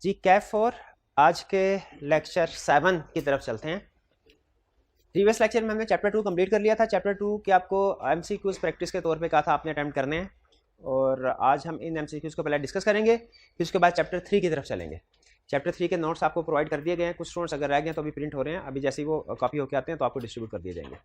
जी कैफ 4 आज के लेक्चर 7 की तरफ चलते हैं। प्रीवियस लेक्चर में हमने चैप्टर 2 कंप्लीट कर लिया था। चैप्टर 2 के आपको एमसीक्यूज प्रैक्टिस के तौर पे कहा था आपने अटेम्प्ट करने हैं, और आज हम इन एमसीक्यूज को पहले डिस्कस करेंगे, फिर उसके बाद चैप्टर 3 की तरफ चलेंगे। चैप्टर 3 के नोट्स आपको प्रोवाइड कर दिए गए हैं, कुछ स्टूडेंट्स अगर रह गए तो अभी प्रिंट हो रहे हैं, अभी जैसे ही वो कॉपी होकर आते हैं तो आपको डिस्ट्रीब्यूट कर दिए जाएंगे।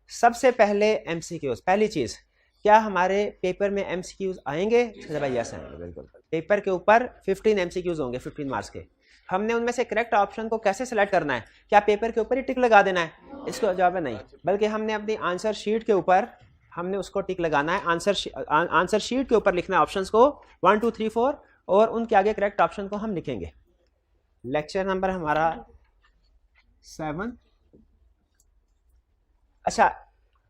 सबसे पहले एमसीक्यूज, पहली चीज़, क्या हमारे पेपर में एमसीक्यूज आएंगे? भाई यस आएंगे, बिल्कुल। पेपर के ऊपर 15 एमसीक्यूज होंगे 15 मार्क्स के। हमने उनमें से करेक्ट ऑप्शन को कैसे सेलेक्ट करना है? क्या पेपर के ऊपर ही टिक लगा देना है? इसका जवाब है नहीं, बल्कि हमने अपनी आंसर शीट के ऊपर हमने उसको टिक लगाना है। आंसर शीट के ऊपर लिखना है ऑप्शंस को 1 2 3 4, और उनके आगे करेक्ट ऑप्शन को हम लिखेंगे। लेक्चर नंबर हमारा 7। अच्छा,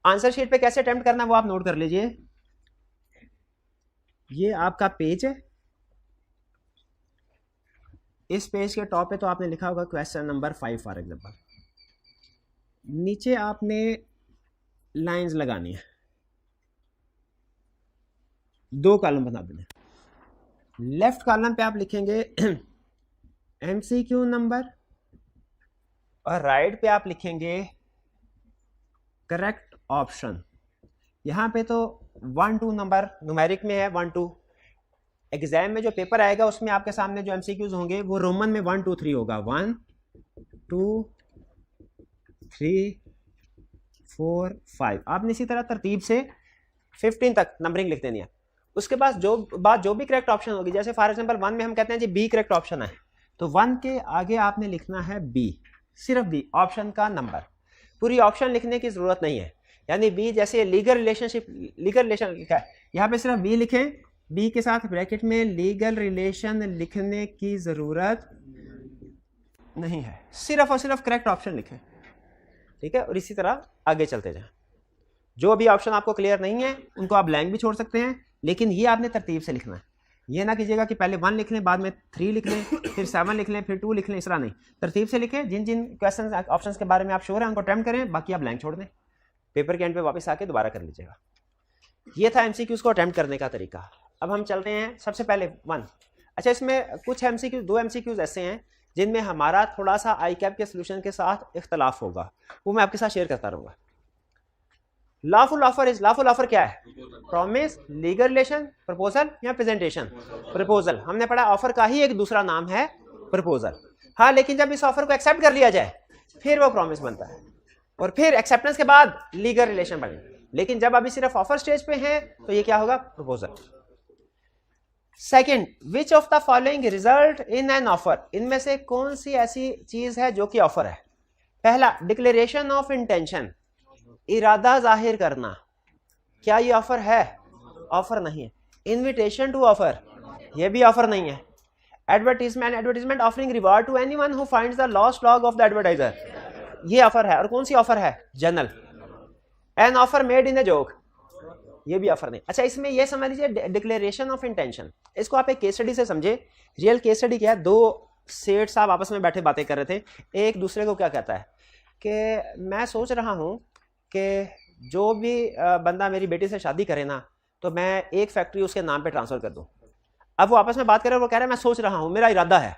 आंसर शीट पे कैसे अटेम्प्ट करना है वो आप नोट कर लीजिए। ये आपका पेज है, इस पेज के टॉप पे तो आपने लिखा होगा क्वेश्चन नंबर 5 फॉर एग्जांपल। नीचे आपने लाइंस लगानी है, 2 कॉलम बना देने। लेफ्ट कॉलम पे आप लिखेंगे एमसीक्यू नंबर, और राइट पे आप लिखेंगे करेक्ट ऑप्शन। यहाँ पे तो 1 2 नंबर न्यूमेरिक में है, 1 2। एग्जाम में जो पेपर आएगा उसमें आपके सामने जो एमसीक्यूज होंगे वो रोमन में 1 2 3 होगा, 1 2 3 4 5। आपने इसी तरह तरतीब से 15 तक नंबरिंग लिख देनी है। उसके बाद जो भी करेक्ट ऑप्शन होगी, जैसे फॉर एग्जांपल 1 में हम कहते हैं जी बी करेक्ट ऑप्शन है, तो 1 के आगे आपने लिखना है बी, सिर्फ बी, ऑप्शन का नंबर। पूरी ऑप्शन लिखने की जरूरत नहीं है। यानी बी जैसे लीगल रिलेशन लिखा है, यहाँ पे सिर्फ बी लिखें, बी के साथ ब्रैकेट में लीगल रिलेशन लिखने की जरूरत नहीं है, सिर्फ और सिर्फ करेक्ट ऑप्शन लिखें, ठीक है। और इसी तरह आगे चलते जाएं। जो भी ऑप्शन आपको क्लियर नहीं है उनको आप ब्लैंक भी छोड़ सकते हैं, लेकिन ये आपने तरतीब से लिखना है। ये ना कीजिएगा कि पहले 1 लिख लें, बाद में 3 लिख लें, फिर 7 लिख लें, फिर 2 लिख लें, इस तरह नहीं। तरतीब से लिखें। जिन जिन क्वेश्चन ऑप्शंस के बारे में आप श्योर हैं उनको अटेम्प्ट करें, बाकी आप ब्लैंक छोड़ दें, पेपर के एंड पे वापस आके दोबारा कर लीजिएगा। ये था एमसीक्यूज को अटेम्प्ट करने का तरीका। अब हम चलते हैं सबसे पहले 1। अच्छा, इसमें कुछ एमसीक्यूज, 2 एमसीक्यूज ऐसे हैं जिनमें हमारा थोड़ा सा आई कैप के सोल्यूशन के साथ इख्तलाफ होगा, वो मैं आपके साथ शेयर करता रहूँगा। लॉफुल ऑफर क्या है? प्रॉमिस, लीगल रिलेशन, प्रपोजल या प्रेजेंटेशन? प्रपोजल। हमने पढ़ा ऑफर का ही एक दूसरा नाम है प्रपोजल। हाँ, लेकिन जब इस ऑफर को एक्सेप्ट कर लिया जाए फिर वो प्रॉमिस बनता है, और फिर एक्सेप्टेंस के बाद लीगल रिलेशन बने। लेकिन जब अभी सिर्फ ऑफर स्टेज पे है तो ये क्या होगा? Proposal. Second, which of the following result in an offer? इनमें से कौन सी ऐसी चीज है जो कि ऑफर है? पहला, डिक्लेरेशन ऑफ इंटेंशन, इरादा जाहिर करना। क्या ये ऑफर है? ऑफर नहीं है। इनविटेशन टू ऑफर, ये भी ऑफर नहीं है। Advertisement offering reward to anyone who finds the lost log of the advertiser, ये ऑफर है। और कौन सी ऑफर है? General. An offer made in a joke, ये भी ऑफर नहीं। अच्छा, इसमें ये समझ लीजिए डिक्लेरेशन ऑफ इंटेंशन, इसको आप एक केस स्टडी से समझे। रियल केस स्टडी क्या है? 2 सेठ साहब आपस में बैठे बातें कर रहे थे। एक दूसरे को क्या कहता है कि मैं सोच रहा हूं कि जो भी बंदा मेरी बेटी से शादी करे ना, तो मैं एक फैक्ट्री उसके नाम पे ट्रांसफर कर दूं। अब वो आपस में बात कर रहे हैं, वो कह रहा है मैं सोच रहा हूं, मेरा इरादा है।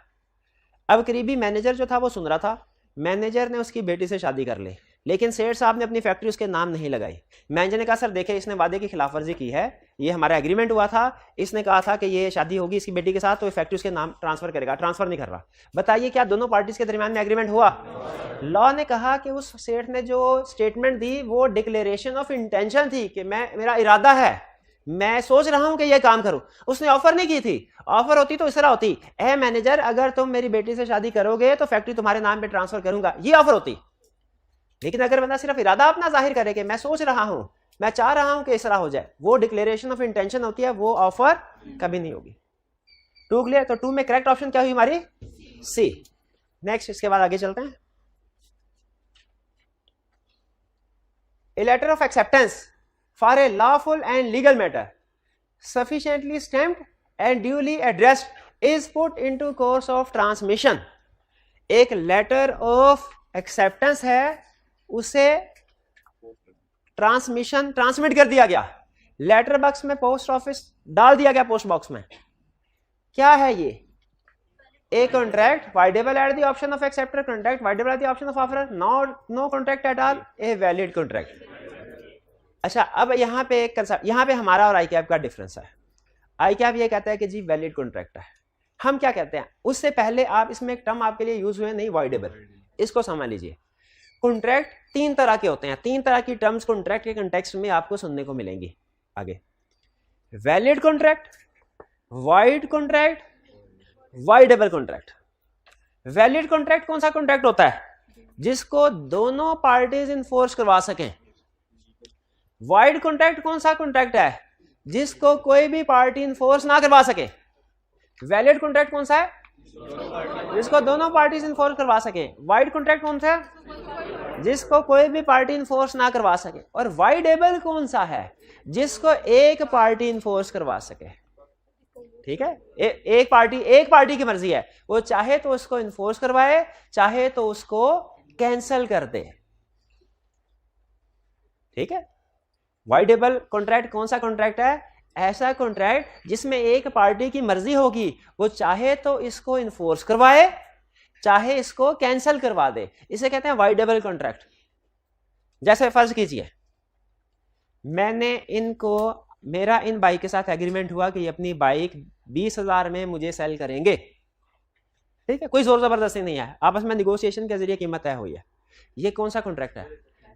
अब करीबी मैनेजर जो था वो सुन रहा था। मैनेजर ने उसकी बेटी से शादी कर ली, लेकिन सेठ साहब ने अपनी फैक्ट्री उसके नाम नहीं लगाई। मैनेजर ने कहा सर देखे, इसने वादे की खिलाफवर्जी की है, ये हमारा एग्रीमेंट हुआ था, इसने कहा था कि ये शादी होगी इसकी बेटी के साथ तो ये फैक्ट्री उसके नाम ट्रांसफर करेगा, ट्रांसफर नहीं कर रहा। बताइए क्या दोनों पार्टीज के दरमियान में एग्रीमेंट हुआ? लॉ ने कहा कि उस सेठ ने जो स्टेटमेंट दी वो डिक्लेरेशन ऑफ इंटेंशन थी कि मेरा इरादा है, मैं सोच रहा हूं कि यह काम करूं। उसने ऑफर नहीं की थी। ऑफर होती तो इस तरह होती, ए मैनेजर अगर तुम मेरी बेटी से शादी करोगे तो फैक्ट्री तुम्हारे नाम पे ट्रांसफर करूंगा, ये ऑफर होती। लेकिन अगर बंदा सिर्फ इरादा अपना जाहिर करे कि मैं सोच रहा हूं, मैं चाह रहा हूं कि इस तरह हो जाए, वो डिक्लेरेशन ऑफ इंटेंशन होती है, वो ऑफर कभी नहीं होगी। 2 क्लियर? तो 2 में करेक्ट ऑप्शन क्या हुई हमारी? सी। नेक्स्ट, इसके बाद आगे चलते हैं। A letter of acceptance for a lawful and legal matter sufficiently stamped and duly addressed is put into course of transmission। एक लेटर ऑफ एक्सेप्टेंस है, उसे ट्रांसमिट कर दिया गया, लेटर बॉक्स में पोस्ट ऑफिस डाल दिया गया, पोस्ट बॉक्स में। क्या है ये? A contract voidable at the option of acceptor, contract voidable at the option of offerer, no contract at all, a valid contract. अच्छा, अब यहाँ पे एक कंसेप्ट, यहाँ पे हमारा और आई कैप का डिफरेंस है. आई कैप ये कहता है कि जी वैलिड कॉन्ट्रैक्ट है. हम क्या कहते हैं, उससे पहले आप इसमें एक टर्म आपके लिए यूज हुए नहीं, वॉइडेबल. इसको समझ लीजिए. कॉन्ट्रैक्ट तीन तरह के होते हैं, तीन तरह की टर्म्स कॉन्ट्रैक्ट के कंटेक्स्ट में आपको सुनने को मिलेंगी आगे. Valid contract, void contract, voidable contract. Valid contract कौन सा कॉन्ट्रैक्ट होता है? जिसको दोनों पार्टीज इन्फोर्स करवा सकें. वॉइड कॉन्ट्रैक्ट कौन सा कॉन्ट्रैक्ट है? जिसको कोई भी पार्टी इन्फोर्स ना करवा सके. वैलिड कॉन्ट्रैक्ट कौन सा है? जिसको दोनों पार्टीज इन्फोर्स करवा सके. वाइड कॉन्ट्रैक्ट कौन सा है? जिसको कोई भी पार्टी इन्फोर्स ना करवा सके. और वाइडेबल कौन सा है? जिसको एक पार्टी इन्फोर्स करवा सके. ठीक है, एक पार्टी की मर्जी है, वो चाहे तो उसको इन्फोर्स करवाए, चाहे तो उसको कैंसल कर दे. ठीक है. वाइडेबल कॉन्ट्रैक्ट कौन सा कॉन्ट्रैक्ट है? ऐसा कॉन्ट्रैक्ट जिसमें एक पार्टी की मर्जी होगी, वो चाहे तो इसको इन्फोर्स करवाए, चाहे इसको कैंसल करवा दे. इसे कहते हैं वाइडेबल कॉन्ट्रैक्ट. जैसे फर्ज कीजिए मेरा इन बाइक के साथ एग्रीमेंट हुआ कि ये अपनी बाइक 20,000 में मुझे सेल करेंगे. ठीक है, कोई जोर जबरदस्ती नहीं है, आपस में निगोशिएशन के जरिए कीमत तय हुई है. ये कौन सा कॉन्ट्रैक्ट है?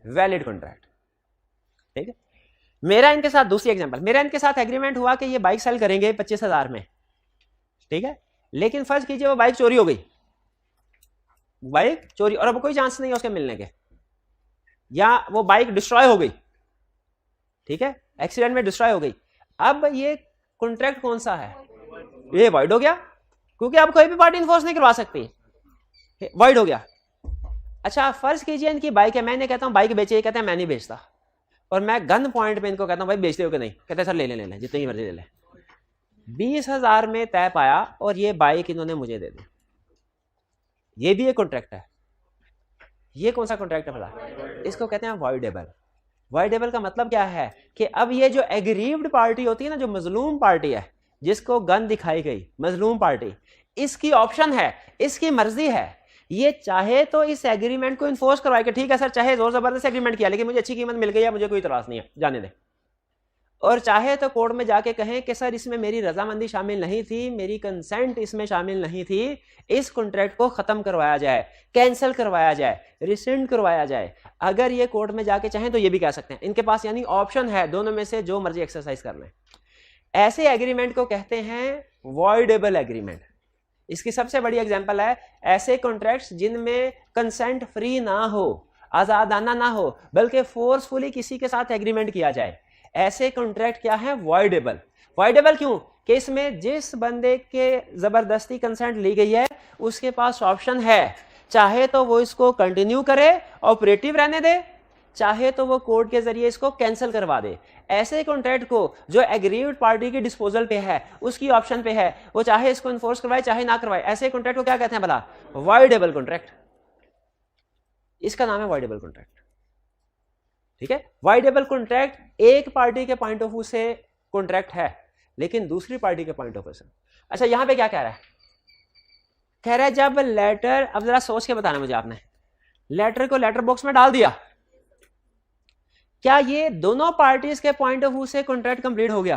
Valid contract. ठीक है. मेरा इनके साथ, दूसरी एग्जांपल, मेरा इनके साथ एग्रीमेंट हुआ कि ये बाइक सेल करेंगे 25,000 में. ठीक है, लेकिन फर्ज कीजिए वो बाइक चोरी हो गई. बाइक चोरी, और अब कोई चांस नहीं है उसके मिलने के, या वो बाइक डिस्ट्रॉय हो गई. ठीक है, एक्सीडेंट में डिस्ट्रॉय हो गई. अब ये कॉन्ट्रैक्ट कौन सा है? ये वॉइड हो गया, क्योंकि अब कोई भी पार्टी इन्फोर्स नहीं करवा सकती. वॉइड हो गया. अच्छा, फर्ज कीजिए इनकी बाइक है, मैंने कहता हूं बाइक बेचिए, कहते हैं मैं नहीं बेचता, और मैं गन पॉइंट पे इनको कहता हूं भाई बेचते हो कि नहीं? कहते हैं सर ले ले जितनी मर्जी ले ले. 20,000 में तय पाया और ये बाइक इन्होंने मुझे दे दी. ये भी एक कॉन्ट्रैक्ट है. ये कौन सा कॉन्ट्रैक्ट है भला? इसको कहते हैं वॉइडेबल. वॉइडेबल का मतलब क्या है कि अब ये जो एग्रीव्ड पार्टी होती है ना, जो मजलूम पार्टी है, जिसको गन दिखाई गई, मजलूम पार्टी, इसकी ऑप्शन है, इसकी मर्जी है, ये चाहे तो इस एग्रीमेंट को इन्फोर्स करवाए कि ठीक है सर, चाहे जोर जबरदस्त एग्रीमेंट किया लेकिन मुझे अच्छी कीमत मिल गई है, मुझे कोई इतराज नहीं है, जाने दे. और चाहे तो कोर्ट में जाके कहें कि सर इसमें मेरी रजामंदी शामिल नहीं थी, मेरी कंसेंट इसमें शामिल नहीं थी, इस कॉन्ट्रैक्ट को खत्म करवाया जाए, कैंसिल करवाया जाए, रिसेंड करवाया जाए. अगर ये कोर्ट में जाके चाहें तो ये भी कह सकते हैं. इनके पास यानी ऑप्शन है, दोनों में से जो मर्जी एक्सरसाइज करना है. ऐसे एग्रीमेंट को कहते हैं वॉइडेबल एग्रीमेंट. इसकी सबसे बड़ी एग्जांपल है ऐसे कॉन्ट्रैक्ट्स जिनमें कंसेंट फ्री ना हो, आजादाना ना हो, बल्कि फोर्सफुली किसी के साथ एग्रीमेंट किया जाए. ऐसे कॉन्ट्रैक्ट क्या है? वॉइडेबल. वॉइडेबल क्यों? कि इसमें जिस बंदे के जबरदस्ती कंसेंट ली गई है उसके पास ऑप्शन है, चाहे तो वो इसको कंटिन्यू करे, ऑपरेटिव रहने दे, चाहे तो वो कोर्ट के जरिए इसको कैंसिल करवा दे. ऐसे कॉन्ट्रैक्ट को जो एग्रीव्ड पार्टी की डिस्पोजल पे है, उसकी ऑप्शन पे है, वो चाहे इसको इन्फोर्स करवाए चाहे ना करवाए, ऐसे कॉन्ट्रैक्ट को क्या कहते हैं भला? Voidable contract. इसका नाम है वॉइडेबल कॉन्ट्रैक्ट. ठीक है. वॉइडेबल कॉन्ट्रैक्ट एक पार्टी के पॉइंट ऑफ व्यू से कॉन्ट्रैक्ट है, लेकिन दूसरी पार्टी के पॉइंट ऑफ व्यू से. अच्छा, यहां पे क्या कह रहा है? कह रहा है जब लेटर, अब जरा सोच के बताना मुझे आपने, लेटर को लेटर बॉक्स में डाल दिया, क्या ये दोनों पार्टीज के पॉइंट ऑफ व्यू से कॉन्ट्रैक्ट कंप्लीट हो गया?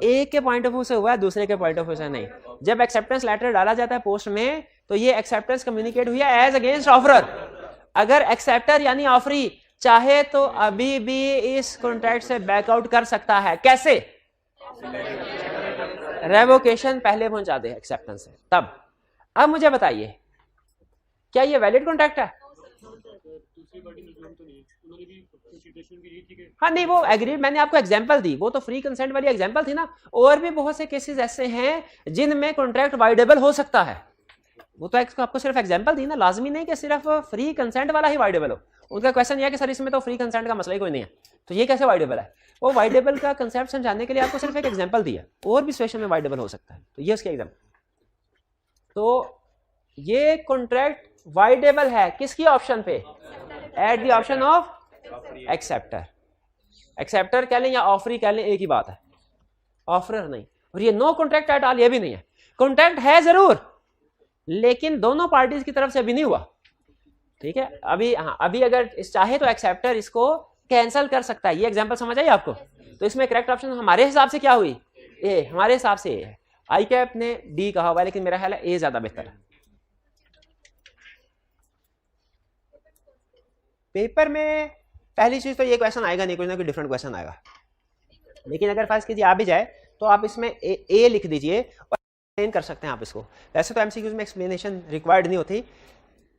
एक के पॉइंट ऑफ व्यू से हुआ है, दूसरे के पॉइंट ऑफ व्यू से नहीं. जब एक्सेप्टेंस लेटर डाला जाता है पोस्ट में, तो ये एक्सेप्टेंस कम्युनिकेट हुई है एज अगेंस्ट ऑफरर. अगर एक्सेप्टर यानी ऑफरी चाहे तो अभी भी इस कॉन्ट्रैक्ट से बैकआउट कर सकता है. कैसे? रेवोकेशन पहले पहुंचा दे एक्सेप्टेंस से, तब. अब मुझे बताइए, क्या ये वैलिड कॉन्ट्रैक्ट है? हाँ नहीं, वो एग्रीड, मैंने आपको एग्जांपल दी, वो तो फ्री कंसेंट वाली एग्जांपल थी ना. और भी बहुत से केसेस ऐसे हैं जिनमें कॉन्ट्रैक्ट वाइडेबल हो सकता है. वो तो आपको सिर्फ एग्जांपल दी ना, लाजमी नहीं कि सिर्फ फ्री कंसेंट वाला ही वाइडेबल हो. उनका क्वेश्चन यह है कि सर इसमें तो फ्री कंसेंट का मसला ही कोई नहीं है, तो ये कैसे वाइडेबल है? वो वाइडेबल का कंसेप्ट समझाने के लिए आपको सिर्फ एक एग्जांपल दिया, और भी सिचुएशन में वाइडेबल हो सकता है, तो ये उसके एग्जांपल. तो ये कॉन्ट्रैक्ट वाइडेबल है किसकी ऑप्शन पे? At the option of acceptor. Acceptor कह लें या ऑफरी कह लें, एक ही बात है, ऑफरर नहीं. और ये नो कॉन्ट्रैक्ट एट ऑल, ये भी नहीं है. कॉन्ट्रैक्ट है जरूर, लेकिन दोनों पार्टीज की तरफ से अभी नहीं हुआ, ठीक है। अभी हाँ, अभी अगर चाहे तो एक्सेप्टर इसको कैंसिल कर सकता है। ये एग्जांपल समझ आई आपको? तो इसमें करेक्ट ऑप्शन हमारे हिसाब से क्या हुई? ए, हमारे हिसाब से ए है। आई कैप ने डी कहा हुआ है, लेकिन मेरा ख्याल है ए ज्यादा बेहतर है। पेपर में पहली चीज तो ये क्वेश्चन आएगा नहीं, कुछ ना कुछ डिफरेंट क्वेश्चन आएगा, लेकिन अगर फर्स्ट कीजिए आ भी जाए तो आप इसमें ए लिख दीजिए और एक्सप्लेन कर सकते हैं आप इसको। वैसे तो एमसीक्यूज में एक्सप्लेनेशन रिक्वायर्ड नहीं होती,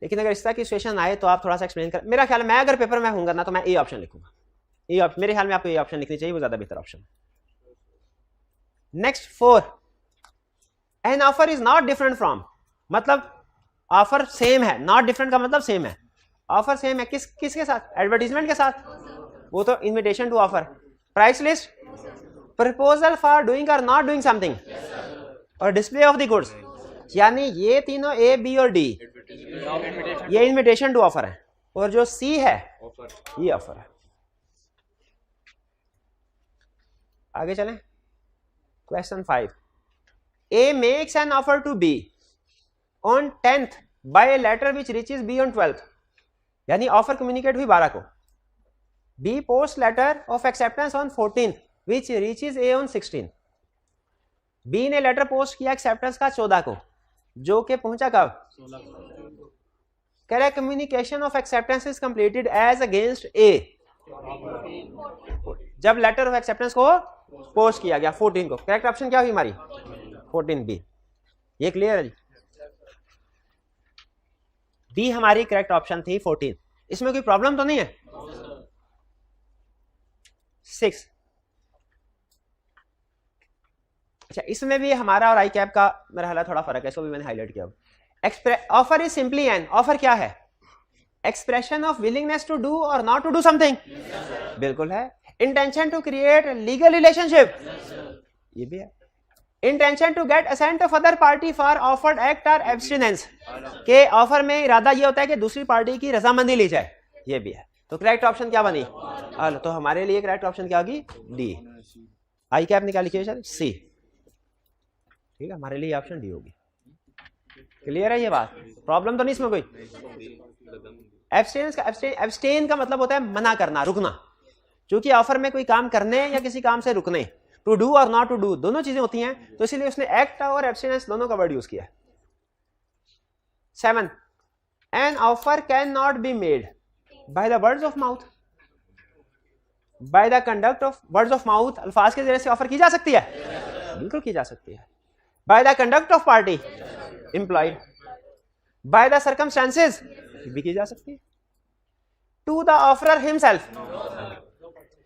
लेकिन अगर इस तरह की सिचुएशन आए तो आप थोड़ा सा एक्सप्लेन कर। मेरा ख्याल है मैं अगर पेपर में होऊंगा ना तो मैं ए ऑप्शन लिखूंगा। ए ऑप्शन मेरे ख्याल में आपको ए ऑप्शन लिखनी चाहिए, वो ज्यादा बेहतर option. Next 4, N offer is not different from, मतलब ऑफर सेम है, नॉट डिफरेंट का मतलब सेम है। ऑफर सेम है किसके साथ? एडवर्टीजमेंट के साथ, वो तो invitation to offer, price list, proposal for doing और नॉट डूइंग समथिंग, और डिस्प्ले ऑफ द गुड्स। यानी ये तीनों ए बी और डी ये इनविटेशन टू ऑफर है, और जो सी है ये ऑफर है। आगे चलें। Question 5, A makes an offer to B on 10th by a letter which reaches B on 12th, यानी ऑफर कम्युनिकेट हुई 12 को। B post letter of acceptance on 14th which reaches A on 16th। B ने letter post किया acceptance का 14 को, जो कि पहुंचा कब? 16। Correct communication of acceptance is completed as against A, जब लेटर ऑफ एक्सेप्टेंस को पोस्ट किया गया 14 को। करेक्ट ऑप्शन क्या हुई हमारी? 14 बी। ये क्लियर है जी? बी हमारी करेक्ट ऑप्शन थी 14। इसमें कोई प्रॉब्लम तो नहीं है? 6, अच्छा इसमें भी हमारा और आई कैप का मेरा ख्याल थोड़ा फर्क है, इसको भी मैंने हाईलाइट किया। Offer is simply an, offer क्या है? Expression of willingness to do और नॉट टू डू समथिंग, बिल्कुल है। Intention to create legal relationship, ये भी है। Intention to get assent of other party for offered act और एब्स्टिनेंस, के ऑफर में इरादा ये होता है कि दूसरी पार्टी की रजामंदी ली जाए, ये भी है। तो करेक्ट ऑप्शन क्या बनी? तो हमारे लिए करेक्ट ऑप्शन क्या होगी? डी। आई कैप निकाल लिखिए सर, सी। ठीक है, हमारे लिए ऑप्शन डी होगी। क्लियर है ये बात? प्रॉब्लम तो नहीं इसमें कोई? एब्स्टेन का मतलब होता है मना करना, रुकना। क्योंकि ऑफर में कोई काम करने या किसी काम से रुकने, टू डू और नॉट टू डू दोनों चीजें होती हैं, तो इसीलिए उसने एक्ट और एब्स्टिनेंस दोनों का वर्ड यूज किया। 7, an offer can not be made by the words of mouth, bye the conduct of words of mouth, अल्फाज के जरिए से ऑफर की जा सकती है, बिल्कुल की जा सकती है। By the conduct of party employed, by the circumstances भी की जा सकती है। To the offerer himself,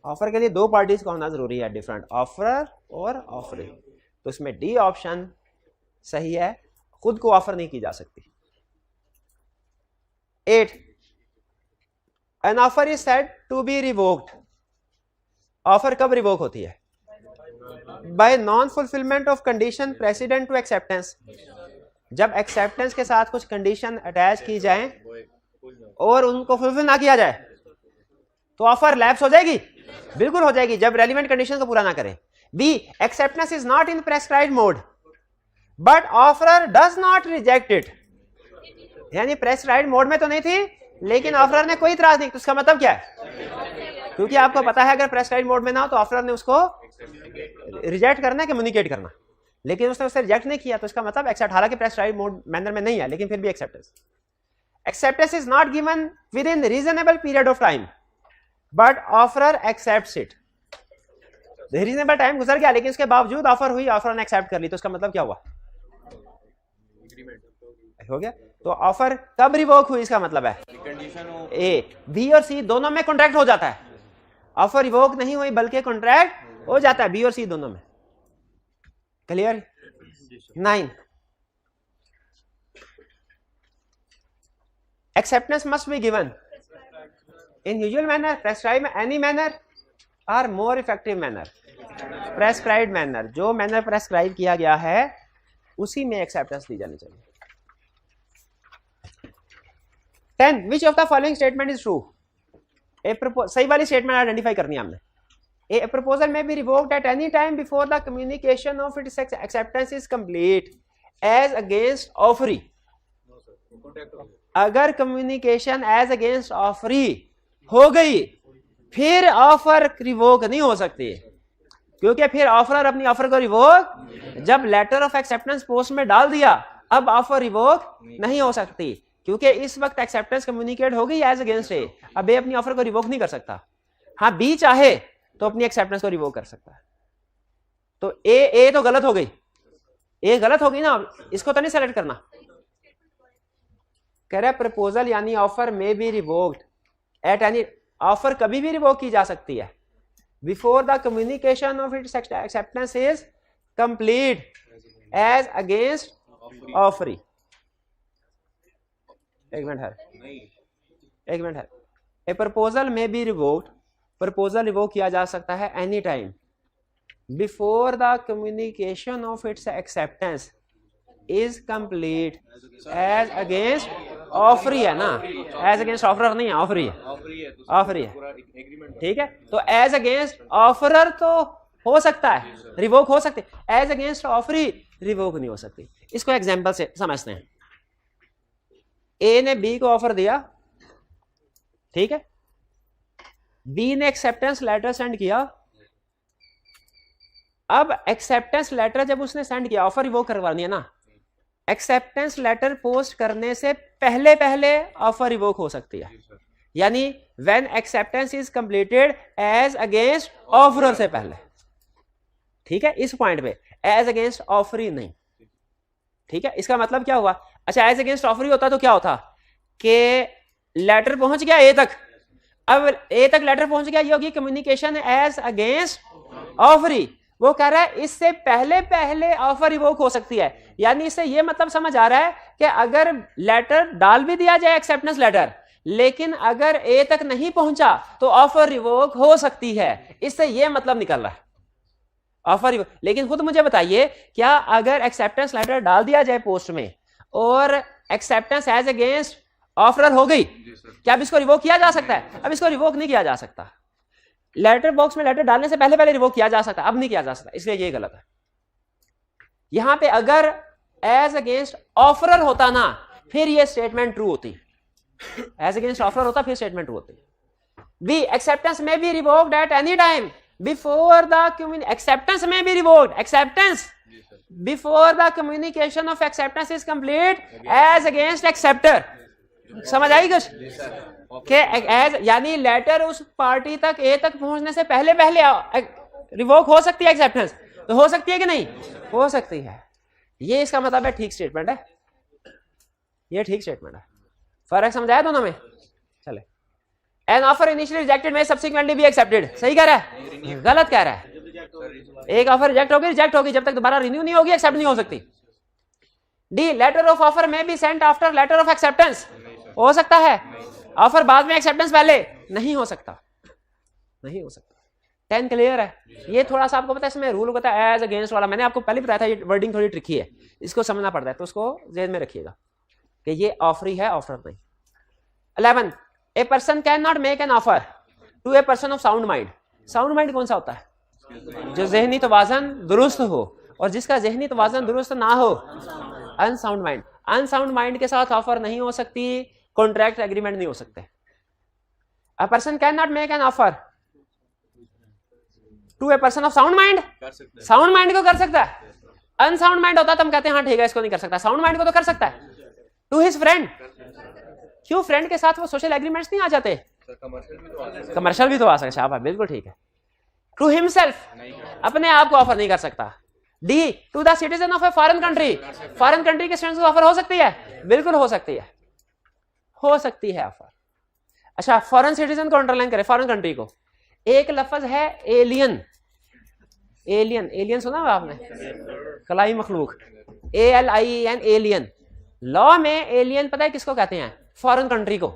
offer के लिए दो पार्टीज का होना जरूरी है, डिफरेंट, ऑफरर और ऑफरिंग। तो इसमें डी ऑप्शन सही है, खुद को ऑफर नहीं की जा सकती। 8, an offer is said to be revoked, offer कब रिवोक होती है? By non fulfilment of condition precedent to acceptance, जब एक्सेप्टेंस के साथ कुछ कंडीशन अटैच की जाए और उनको फुलफिल ना किया जाए तो ऑफर लैप्स हो जाएगी, बिल्कुल हो जाएगी, जब रेलिवेंट कंडीशन को पूरा ना करें। B, acceptance is not in prescribed mode but offerer does not reject it, यानी प्रेस्क्राइब्ड मोड में तो नहीं थी लेकिन ऑफरर ने कोई इतराज नहीं, तो इसका मतलब क्या है? क्योंकि आपको पता है अगर प्रेस्क्राइब्ड मोड में ना हो तो ऑफरर ने उसको रिजेक्ट करना है, कम्युनिकेट करना, लेकिन उसने उसे रिजेक्ट नहीं किया, तो इसका मतलब एक्सेप्ट, हालांकि प्रेस्क्राइब्ड मोड मैनर में नहीं है लेकिन फिर भी acceptance. Acceptance is not given with in reasonable period of time but offeror accepts it, reasonable time गुजर गया लेकिन उसके बावजूद ऑफर हुई, ऑफर ने एक्सेप्ट कर ली, तो इसका मतलब क्या हुआ? हो गया। तो ऑफर कब रिवोक हुई, इसका मतलब है ए, बी और सी दोनों में कॉन्ट्रैक्ट हो जाता है, ऑफर रिवोक नहीं हुई बल्कि कॉन्ट्रैक्ट हो जाता है बी और सी दोनों में। Clear? 9, acceptance must be given in usual manner, prescribed any manner or more effective manner, prescribed manner, जो manner prescribe किया गया है उसी में acceptance दी जानी चाहिए। 10, which of the following statement is true? सही वाली स्टेटमेंट आइडेंटिफाई करनी है हमने। A proposal may be revoked at any time before the communication of its acceptance is complete as against offeree, अगर कम्युनिकेशन एज अगेंस्ट ऑफरी हो गई फिर offer revoke नहीं हो सकती, क्योंकि फिर ऑफरर अपनी ऑफर को रिवोक जब लेटर ऑफ एक्सेप्टेंस पोस्ट में डाल दिया, अब ऑफर रिवोक नहीं हो सकती, क्योंकि इस वक्त एक्सेप्टेंस कम्युनिकेट हो गई एज अगेंस्ट ए। अब ए अपनी ऑफर को रिवोक नहीं कर सकता। हाँ, बी चाहे तो अपनी एक्सेप्टेंस को रिवोक कर सकता है। तो ए तो गलत हो गई, ए गलत हो गई ना, इसको तो नहीं सेलेक्ट करना। कह रहा है प्रपोजल यानी ऑफर में be revoked at any, offer कभी भी रिवोक की जा सकती है before the communication of its acceptance is complete as against offeree. एक मिनट है। ए प्रपोजल में बी रिवोक्ड, प्रपोजल रिवोक किया जा सकता है any time before the communication of its acceptance is complete as against offeree है ना, as against offeror नहीं है, ऑफरी है। ठीक है, तो एज अगेंस्ट ऑफरर तो हो सकता है, रिवोक हो सकती है, एज अगेंस्ट ऑफरी रिवोक नहीं हो सकती। इसको एग्जांपल से समझते हैं। ए ने बी को ऑफर दिया, ठीक है, बी ने एक्सेप्टेंस लेटर सेंड किया। अब एक्सेप्टेंस लेटर जब उसने सेंड किया, ऑफर रिवोक करवानी है ना, एक्सेप्टेंस लेटर पोस्ट करने से पहले पहले ऑफर रिवोक हो सकती है, यानी when acceptance is completed as against offerer से पहले। ठीक है, इस पॉइंट पे एज अगेंस्ट ऑफरी नहीं। ठीक है, इसका मतलब क्या हुआ? अच्छा, एज अगेंस्ट ऑफरी होता तो क्या होता कि लेटर पहुंच गया ए तक, अब ए तक लेटर पहुंच गया, ये होगी कम्युनिकेशन एज अगेंस्ट ऑफरी। वो कह रहा है इससे पहले पहले ऑफर रिवोक हो सकती है, यानी इससे ये मतलब समझ आ रहा है कि अगर लेटर डाल भी दिया जाए एक्सेप्टेंस लेटर, लेकिन अगर ए तक नहीं पहुंचा तो ऑफर रिवोक हो सकती है। इससे ये मतलब निकल रहा है ऑफर रिवोक। लेकिन खुद मुझे बताइए, क्या अगर एक्सेप्टेंस लेटर डाल दिया जाए पोस्ट में और एक्सेप्टेंस एज अगेंस्ट ऑफरर हो गई, क्या अब इसको रिवोक किया जा सकता है? अब इसको रिवोक नहीं किया जा सकता। लेटर बॉक्स में लेटर डालने से पहले पहले रिवोक किया जा सकता, अब नहीं किया जा सकता, इसलिए ये गलत है। यहां पे अगर एज अगेंस्ट ऑफरर होता ना, फिर ये स्टेटमेंट ट्रू होती। एज अगेंस्ट ऑफरर होता फिर स्टेटमेंट ट्रू होती। B acceptance may be revoked at any time before the acceptance may be revoked, acceptance before the communication of acceptance is complete as against acceptor. समझ आई कुछ? As यानी letter उस party तक ए तक पहुंचने से पहले पहले रिवोक हो सकती है एक्सेप्टेंस, तो हो सकती है कि नहीं? हो सकती है। ये इसका मतलब है ठीक स्टेटमेंट है, ये ठीक स्टेटमेंट है। फर्क समझाया दोनों में? चले, एन ऑफर इनिशियली रिजेक्टेड में सब्सिक्वेंटली बी एक्सेप्टेड, सही कह रहा है? गलत कह रहा है। एक ऑफर रिजेक्ट होगी, जब तक दोबारा रिन्यू नहीं होगी एक्सेप्ट नहीं हो सकती। डी लेटर ऑफ ऑफर में be sent after letter of acceptance, हो सकता है। ऑफर बाद में एक्सेप्टेंस पहले, नहीं हो सकता, नहीं हो सकता। 10 क्लियर है? ये थोड़ा सा आपको पता है इसमें रूल होता है एज अगेंस्ट वाला, मैंने आपको पहले बताया था, ये वर्डिंग थोड़ी ट्रिकी है, इसको समझना पड़ता है, तो उसको ज़हन में रखिएगा कि ये ऑफरी है, ऑफर नहीं। 11 a person can not make an offer to a person of sound mind. Sound mind कौन सा होता है? जो जहनी तवाज़न दुरुस्त हो, और जिसका जहनी तवाज़न दुरुस्त ना हो अनसाउंड माइंड। अनसाउंड माइंड के साथ ऑफर नहीं हो सकती, कॉन्ट्रैक्ट एग्रीमेंट नहीं हो सकते। A person can not make an offer to a person of sound mind, sound mind को कर सकता है। अनसाउंड माइंड होता तो हम कहते हैं हाँ ठीक है इसको नहीं कर सकता, साउंड माइंड को तो कर सकता है। टू हिज फ्रेंड, क्यों? फ्रेंड के साथ वो सोशल एग्रीमेंट्स नहीं आ जाते? कमर्शियल भी तो आ सकता है, बिल्कुल ठीक है। टू हिमसेल्फ, अपने आप को ऑफर नहीं कर सकता। D to the citizen of a foreign country, foreign country के स्टूडेंट्स को ऑफर हो सकती है? बिल्कुल हो सकती है, हो सकती है ऑफर। अच्छा, फॉरेन सिटीजन को अंडरलाइन करें, फॉरेन कंट्री को। एक लफ्ज है एलियन, एलियन, एलियन सुना हुआ आपने? खलाई मखलूक, ALIEN, एलियन। लॉ में एलियन पता है किसको कहते हैं? फॉरेन कंट्री को।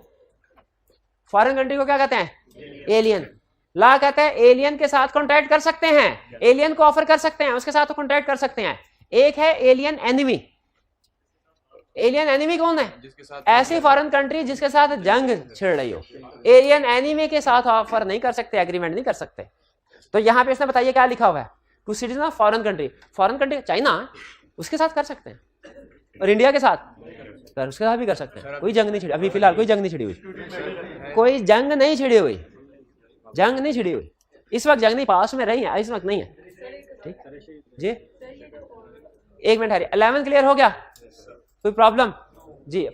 फॉरेन कंट्री को क्या कहते हैं? एलियन। लॉ कहता है एलियन के साथ कॉन्ट्रैक्ट कर सकते हैं, एलियन को ऑफर कर सकते हैं, उसके साथ कॉन्ट्रैक्ट कर सकते हैं। एक है एलियन एनिमी। एलियन एनिमी कौन है? ऐसी फॉरेन कंट्री जिसके साथ जंग छिड़ रही हो। एलियन एनिमी के साथ ऑफर नहीं कर सकते, एग्रीमेंट नहीं कर सकते। तो यहां पे इसने बताइए क्या लिखा हुआ है? To citizen of foreign country, foreign country China, उसके साथ कर सकते हैं, और इंडिया के साथ कर उसके साथ भी कर सकते हैं। कोई जंग नहीं छिड़ी अभी फिलहाल, कोई जंग नहीं छिड़ी हुई, कोई जंग नहीं छिड़ी हुई, जंग नहीं छिड़ी हुई इस वक्त, जंग नहीं, पास में रही है, इस वक्त नहीं है। ठीक जी, एक मिनट हरी, 11 क्लियर हो गया, कोई प्रॉब्लम जी?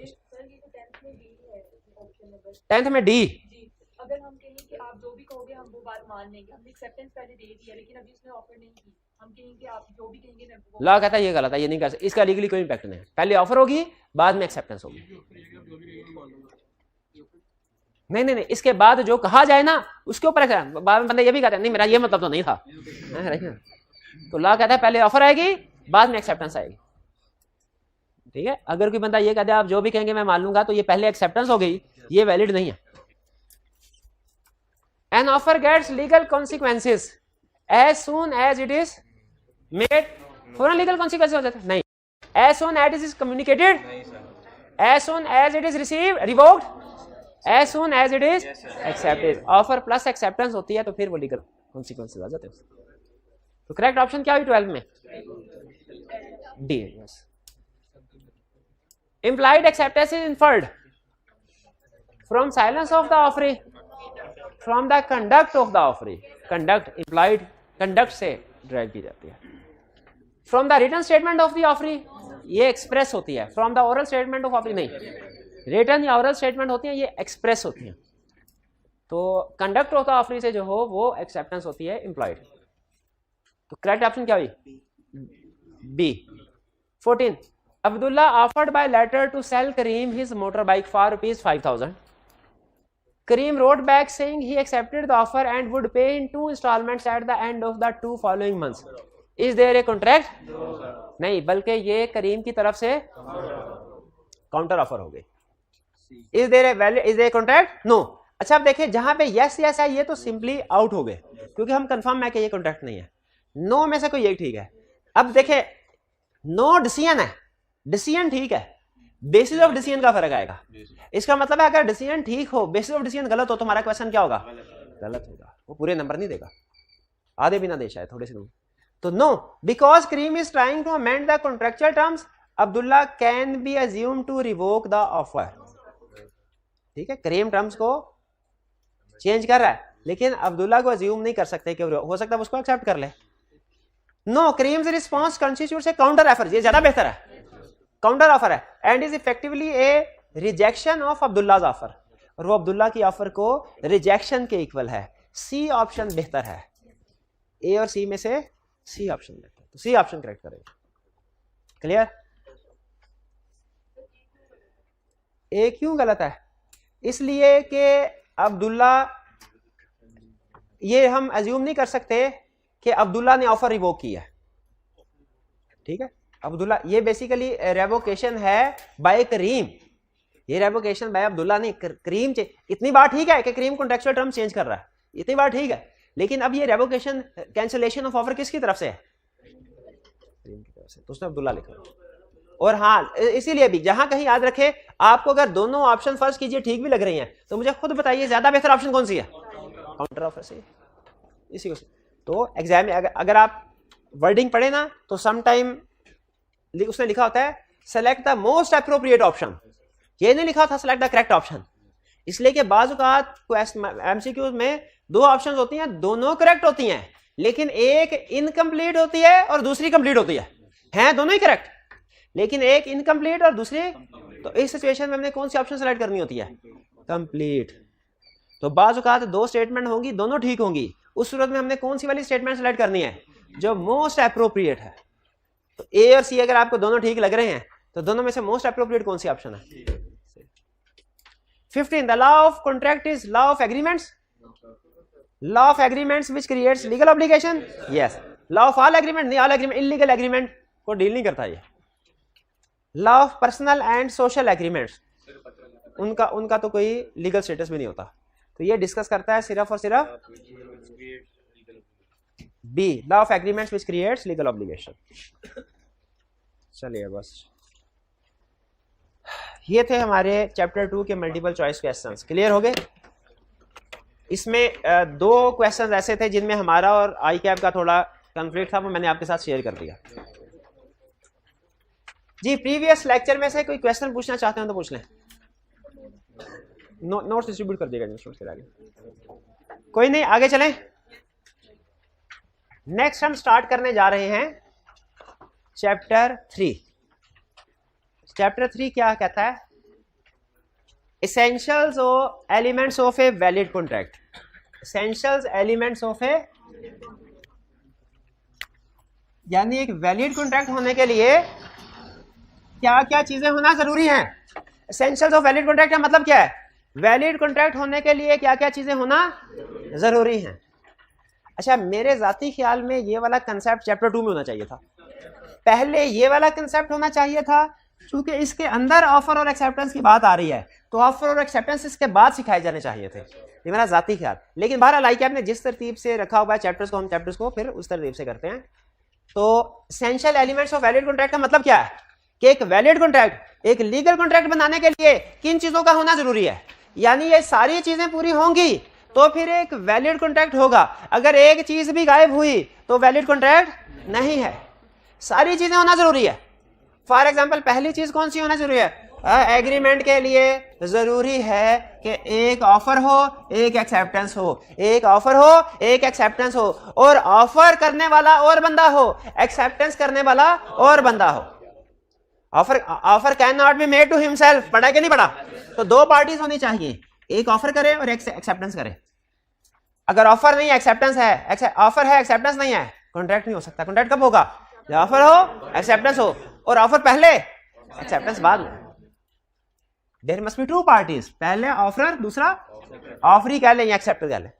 10th में डी, अगर हम कहें कि आप जो भी कहोगे हम वो बात मान लेंगे, हमने एक्सेप्टेंस पहले दे दी है लेकिन अभी उसने ऑफर नहीं की, हम कहेंगे आप जो भी कहेंगे मैं वो लॉ कहता है ये गलत है, ये नहीं कर सकते, इसका लीगली कोई इंपैक्ट नहीं है, पहले ऑफर होगी बाद में एक्सेप्टेंस होगी। नहीं नहीं नहीं, इसके बाद जो कहा जाए ना उसके ऊपर बाद में बंदे ये भी कहते हैं नहीं मेरा ये मतलब तो नहीं था, तो लॉ कहता है पहले ऑफर आएगी बाद में एक्सेप्टेंस आएगी। ठीक है, अगर कोई बंदा ये कहता है आप जो भी कहेंगे मैं मान लूंगा, तो ये पहले एक्सेप्टेंस हो गई, ये वैलिड नहीं है। An offer gets legal consequences as soon as it is made, फौरन लीगल कॉन्सिक्वेंसेस हो जाते हैं? नहीं, as soon as it is communicated, as soon as it is received, revoked, as soon as it is accepted। Offer plus acceptance होती है तो फिर वो लीगल कॉन्सिक्वेंसेस आ जाते हैं। तो करेक्ट ऑप्शन क्या हुई 12 में? D. Yes, implied acceptance is inferred from silence of the offeree, from the conduct of the offeree, conduct implied conduct से ड्राइव की जाती है। from the written statement of the offeree, ये एक्सप्रेस होती है, from the oral statement of offeree नहीं, written या oral statement होती है, ये एक्सप्रेस होती है। तो कंडक्ट ऑफ द ऑफरी से जो हो वो एक्सेप्टेंस होती है इम्प्लॉयड। तो करेक्ट ऑप्शन क्या हुई? B. 14 Abdullah offered by letter to sell Kareem his motor bike for ₹5,000। Kareem wrote back saying he accepted the offer and would pay in 2 installments at the end of the 2 following months. Is there a contract? नहीं, बल्कि ये करीम की तरफ से counter offer हो गई। Is there a contract? No. अच्छा, अब देखिए जहां पे yes yes है ये तो सिंपली आउट हो गए क्योंकि हम कंफर्म है कि ये कॉन्ट्रैक्ट नहीं है। नो में से कोई एक ठीक है। अब देखिए नो डिसीजन है, डिसीजन ठीक है, बेसिस ऑफ डिसीजन का फर्क आएगा। इसका मतलब है अगर डिसीजन ठीक हो बेसिस ऑफ डिसीजन गलत हो तो हमारा क्वेश्चन क्या होगा? गलत होगा, वो पूरे नंबर नहीं देगा, आधे भी ना दे शायद, थोड़े से। तो no, because Kareem is trying to amend the contractual terms Abdullah can be assume to revoke the offer. ठीक है, करीम टर्म्स को चेंज कर रहा है लेकिन अब्दुल्ला को अज्यूम नहीं कर सकते कि हो सकता है उसको एक्सेप्ट कर ले। No, Karim's response constitutes a counter offer, ये ज्यादा बेहतर है, काउंटर ऑफर है, and is effectively a rejection of Abdullah's offer, और वो अब्दुल्ला की ऑफर को रिजेक्शन के इक्वल है। सी ऑप्शन बेहतर है, ए और सी में से सी ऑप्शन बेहतर, तो सी ऑप्शन करेक्ट करेगा। क्लियर? ए क्यों गलत है? इसलिए कि अब्दुल्ला, ये हम अज्यूम नहीं कर सकते कि अब्दुल्ला ने ऑफर रिवोक किया। ठीक है, अब्दुल्ला, ये बेसिकली रेवोकेशन है बाय करीम, ये रेवोकेशन बाय अब्दुल्ला नहीं, करीम। इतनी बात ठीक है कि करीम कॉन्ट्रेक्चुअल टर्म चेंज कर रहा है, इतनी बात ठीक है, लेकिन अब ये रेवोकेशन कैंसिलेशन ऑफ ऑफर किसकी तरफ से है? करीम की तरफ से, तो उसने अब्दुल्ला लिखा। और हाँ, इसीलिए भी जहां कहीं याद रखे, आपको अगर दोनों ऑप्शन फर्ज कीजिए ठीक भी लग रही हैं तो मुझे खुद बताइए ज्यादा बेहतर ऑप्शन कौन सी है? काउंटर ऑफर से, इसी को। तो एग्जाम में अगर आप वर्डिंग पढ़े ना तो सम उसने लिखा होता है select the most appropriate option, ये नहीं लिखा था सेलेक्ट द करेक्ट ऑप्शन, इसलिए कि बाज़ औक़ात एमसीक्यूज में 2 ऑप्शन होती हैं, दोनों करेक्ट होती हैं लेकिन एक इनकम्प्लीट होती है और दूसरी कंप्लीट होती है, हैं दोनों ही करेक्ट लेकिन एक इनकम्प्लीट और दूसरी, तो इस सिचुएशन में हमने कौन सी ऑप्शन सेलेक्ट करनी होती है? कंप्लीट। तो बाज़ औक़ात 2 स्टेटमेंट होंगी, दोनों ठीक होंगी, उस सूरत में हमने कौन सी वाली स्टेटमेंट सेलेक्ट करनी है? जो मोस्ट अप्रोप्रिएट है। तो ए और सी अगर आपको दोनों ठीक लग रहे हैं तो दोनों में से मोस्ट अप्रोप्रिएट कौन सी ऑप्शन है? 15 the law of contract is law of agreements, law of agreements which creates legal obligation. Yes, law of all agreement नहीं, ऑल एग्रीमेंट इलीगल एग्रीमेंट को डील नहीं करता ये। Law of personal and social agreements, उनका तो कोई legal status भी नहीं होता, तो ये डिस्कस करता है सिर्फ और सिर्फ B, law of agreements which creates legal obligation. चलिए बस ये थे हमारे चैप्टर 2 के मल्टीपल चॉइस क्वेश्चंस। क्लियर हो गए? इसमें 2 क्वेश्चंस ऐसे थे जिनमें हमारा और आई कैप का थोड़ा कॉन्फ्लिक्ट था, वो मैंने आपके साथ शेयर कर दिया। जी प्रीवियस लेक्चर में से कोई क्वेश्चन पूछना चाहते हो तो पूछ लें। नोट्स डिस्ट्रीब्यूट कर देगा नोट्स के आगे। कोई नहीं, आगे चलें। नेक्स्ट हम स्टार्ट करने जा रहे हैं चैप्टर 3। चैप्टर 3 क्या कहता है? Essentials of elements of a valid contract. Essentials elements of a, यानी एक वैलिड कॉन्ट्रैक्ट होने के लिए क्या क्या चीजें होना जरूरी हैं। एसेंशियल्स ऑफ वैलिड कॉन्ट्रैक्ट का मतलब क्या है? वैलिड कॉन्ट्रैक्ट होने के लिए क्या क्या चीजें होना जरूरी हैं। अच्छा, मेरे जाती ख्याल में ये वाला कंसेप्ट चैप्टर 2 में होना चाहिए था। पहले ये वाला कंसेप्ट होना चाहिए था, क्योंकि इसके अंदर ऑफर और एक्सेप्टेंस की बात आ रही है, तो ऑफर और एक्सेप्टेंस इसके बाद सिखाए जाने चाहिए थे। ये मेरा जाती ख्याल। लेकिन बहरहाल लाइक आपने जिस तरतीब से रखा हुआ है चैप्टर्स को, हम चैप्टर्स को फिर उस तरतीब से करते हैं। तो essential elements of valid contract का मतलब क्या है कि एक वैलिड कॉन्ट्रैक्ट, एक लीगल कॉन्ट्रैक्ट बनाने के लिए किन चीजों का होना जरूरी है। यानी ये सारी चीजें पूरी होंगी तो फिर एक वैलिड कॉन्ट्रैक्ट होगा। अगर एक चीज भी गायब हुई तो वैलिड कॉन्ट्रैक्ट नहीं है। सारी चीजें होना जरूरी है। फॉर एग्जाम्पल, पहली चीज कौन सी होना जरूरी है? एग्रीमेंट के लिए जरूरी है कि एक ऑफर हो, एक एक्सेप्टेंस हो। एक ऑफर हो, एक एक्सेप्टेंस हो, और ऑफर करने वाला और बंदा हो, एक्सेप्टेंस करने वाला और बंदा हो। Offer can not be made to himself. पढ़ा कि नहीं पढ़ा? तो दो पार्टीज होनी चाहिए, एक ऑफर करे और एक एक्सेप्टेंस करे। अगर ऑफर नहीं है, एक्सेप्टेंस है, ऑफर है एक्सेप्टेंस नहीं है, कॉन्ट्रैक्ट नहीं हो सकता। कॉन्ट्रैक्ट कब होगा? जब ऑफर हो, एक्सेप्टेंस हो, और ऑफर पहले, एक्सेप्टेंस बाद में। There must be two parties, पहले ऑफर, दूसरा ऑफरी कह लें या एक्सेप्टर कह लें,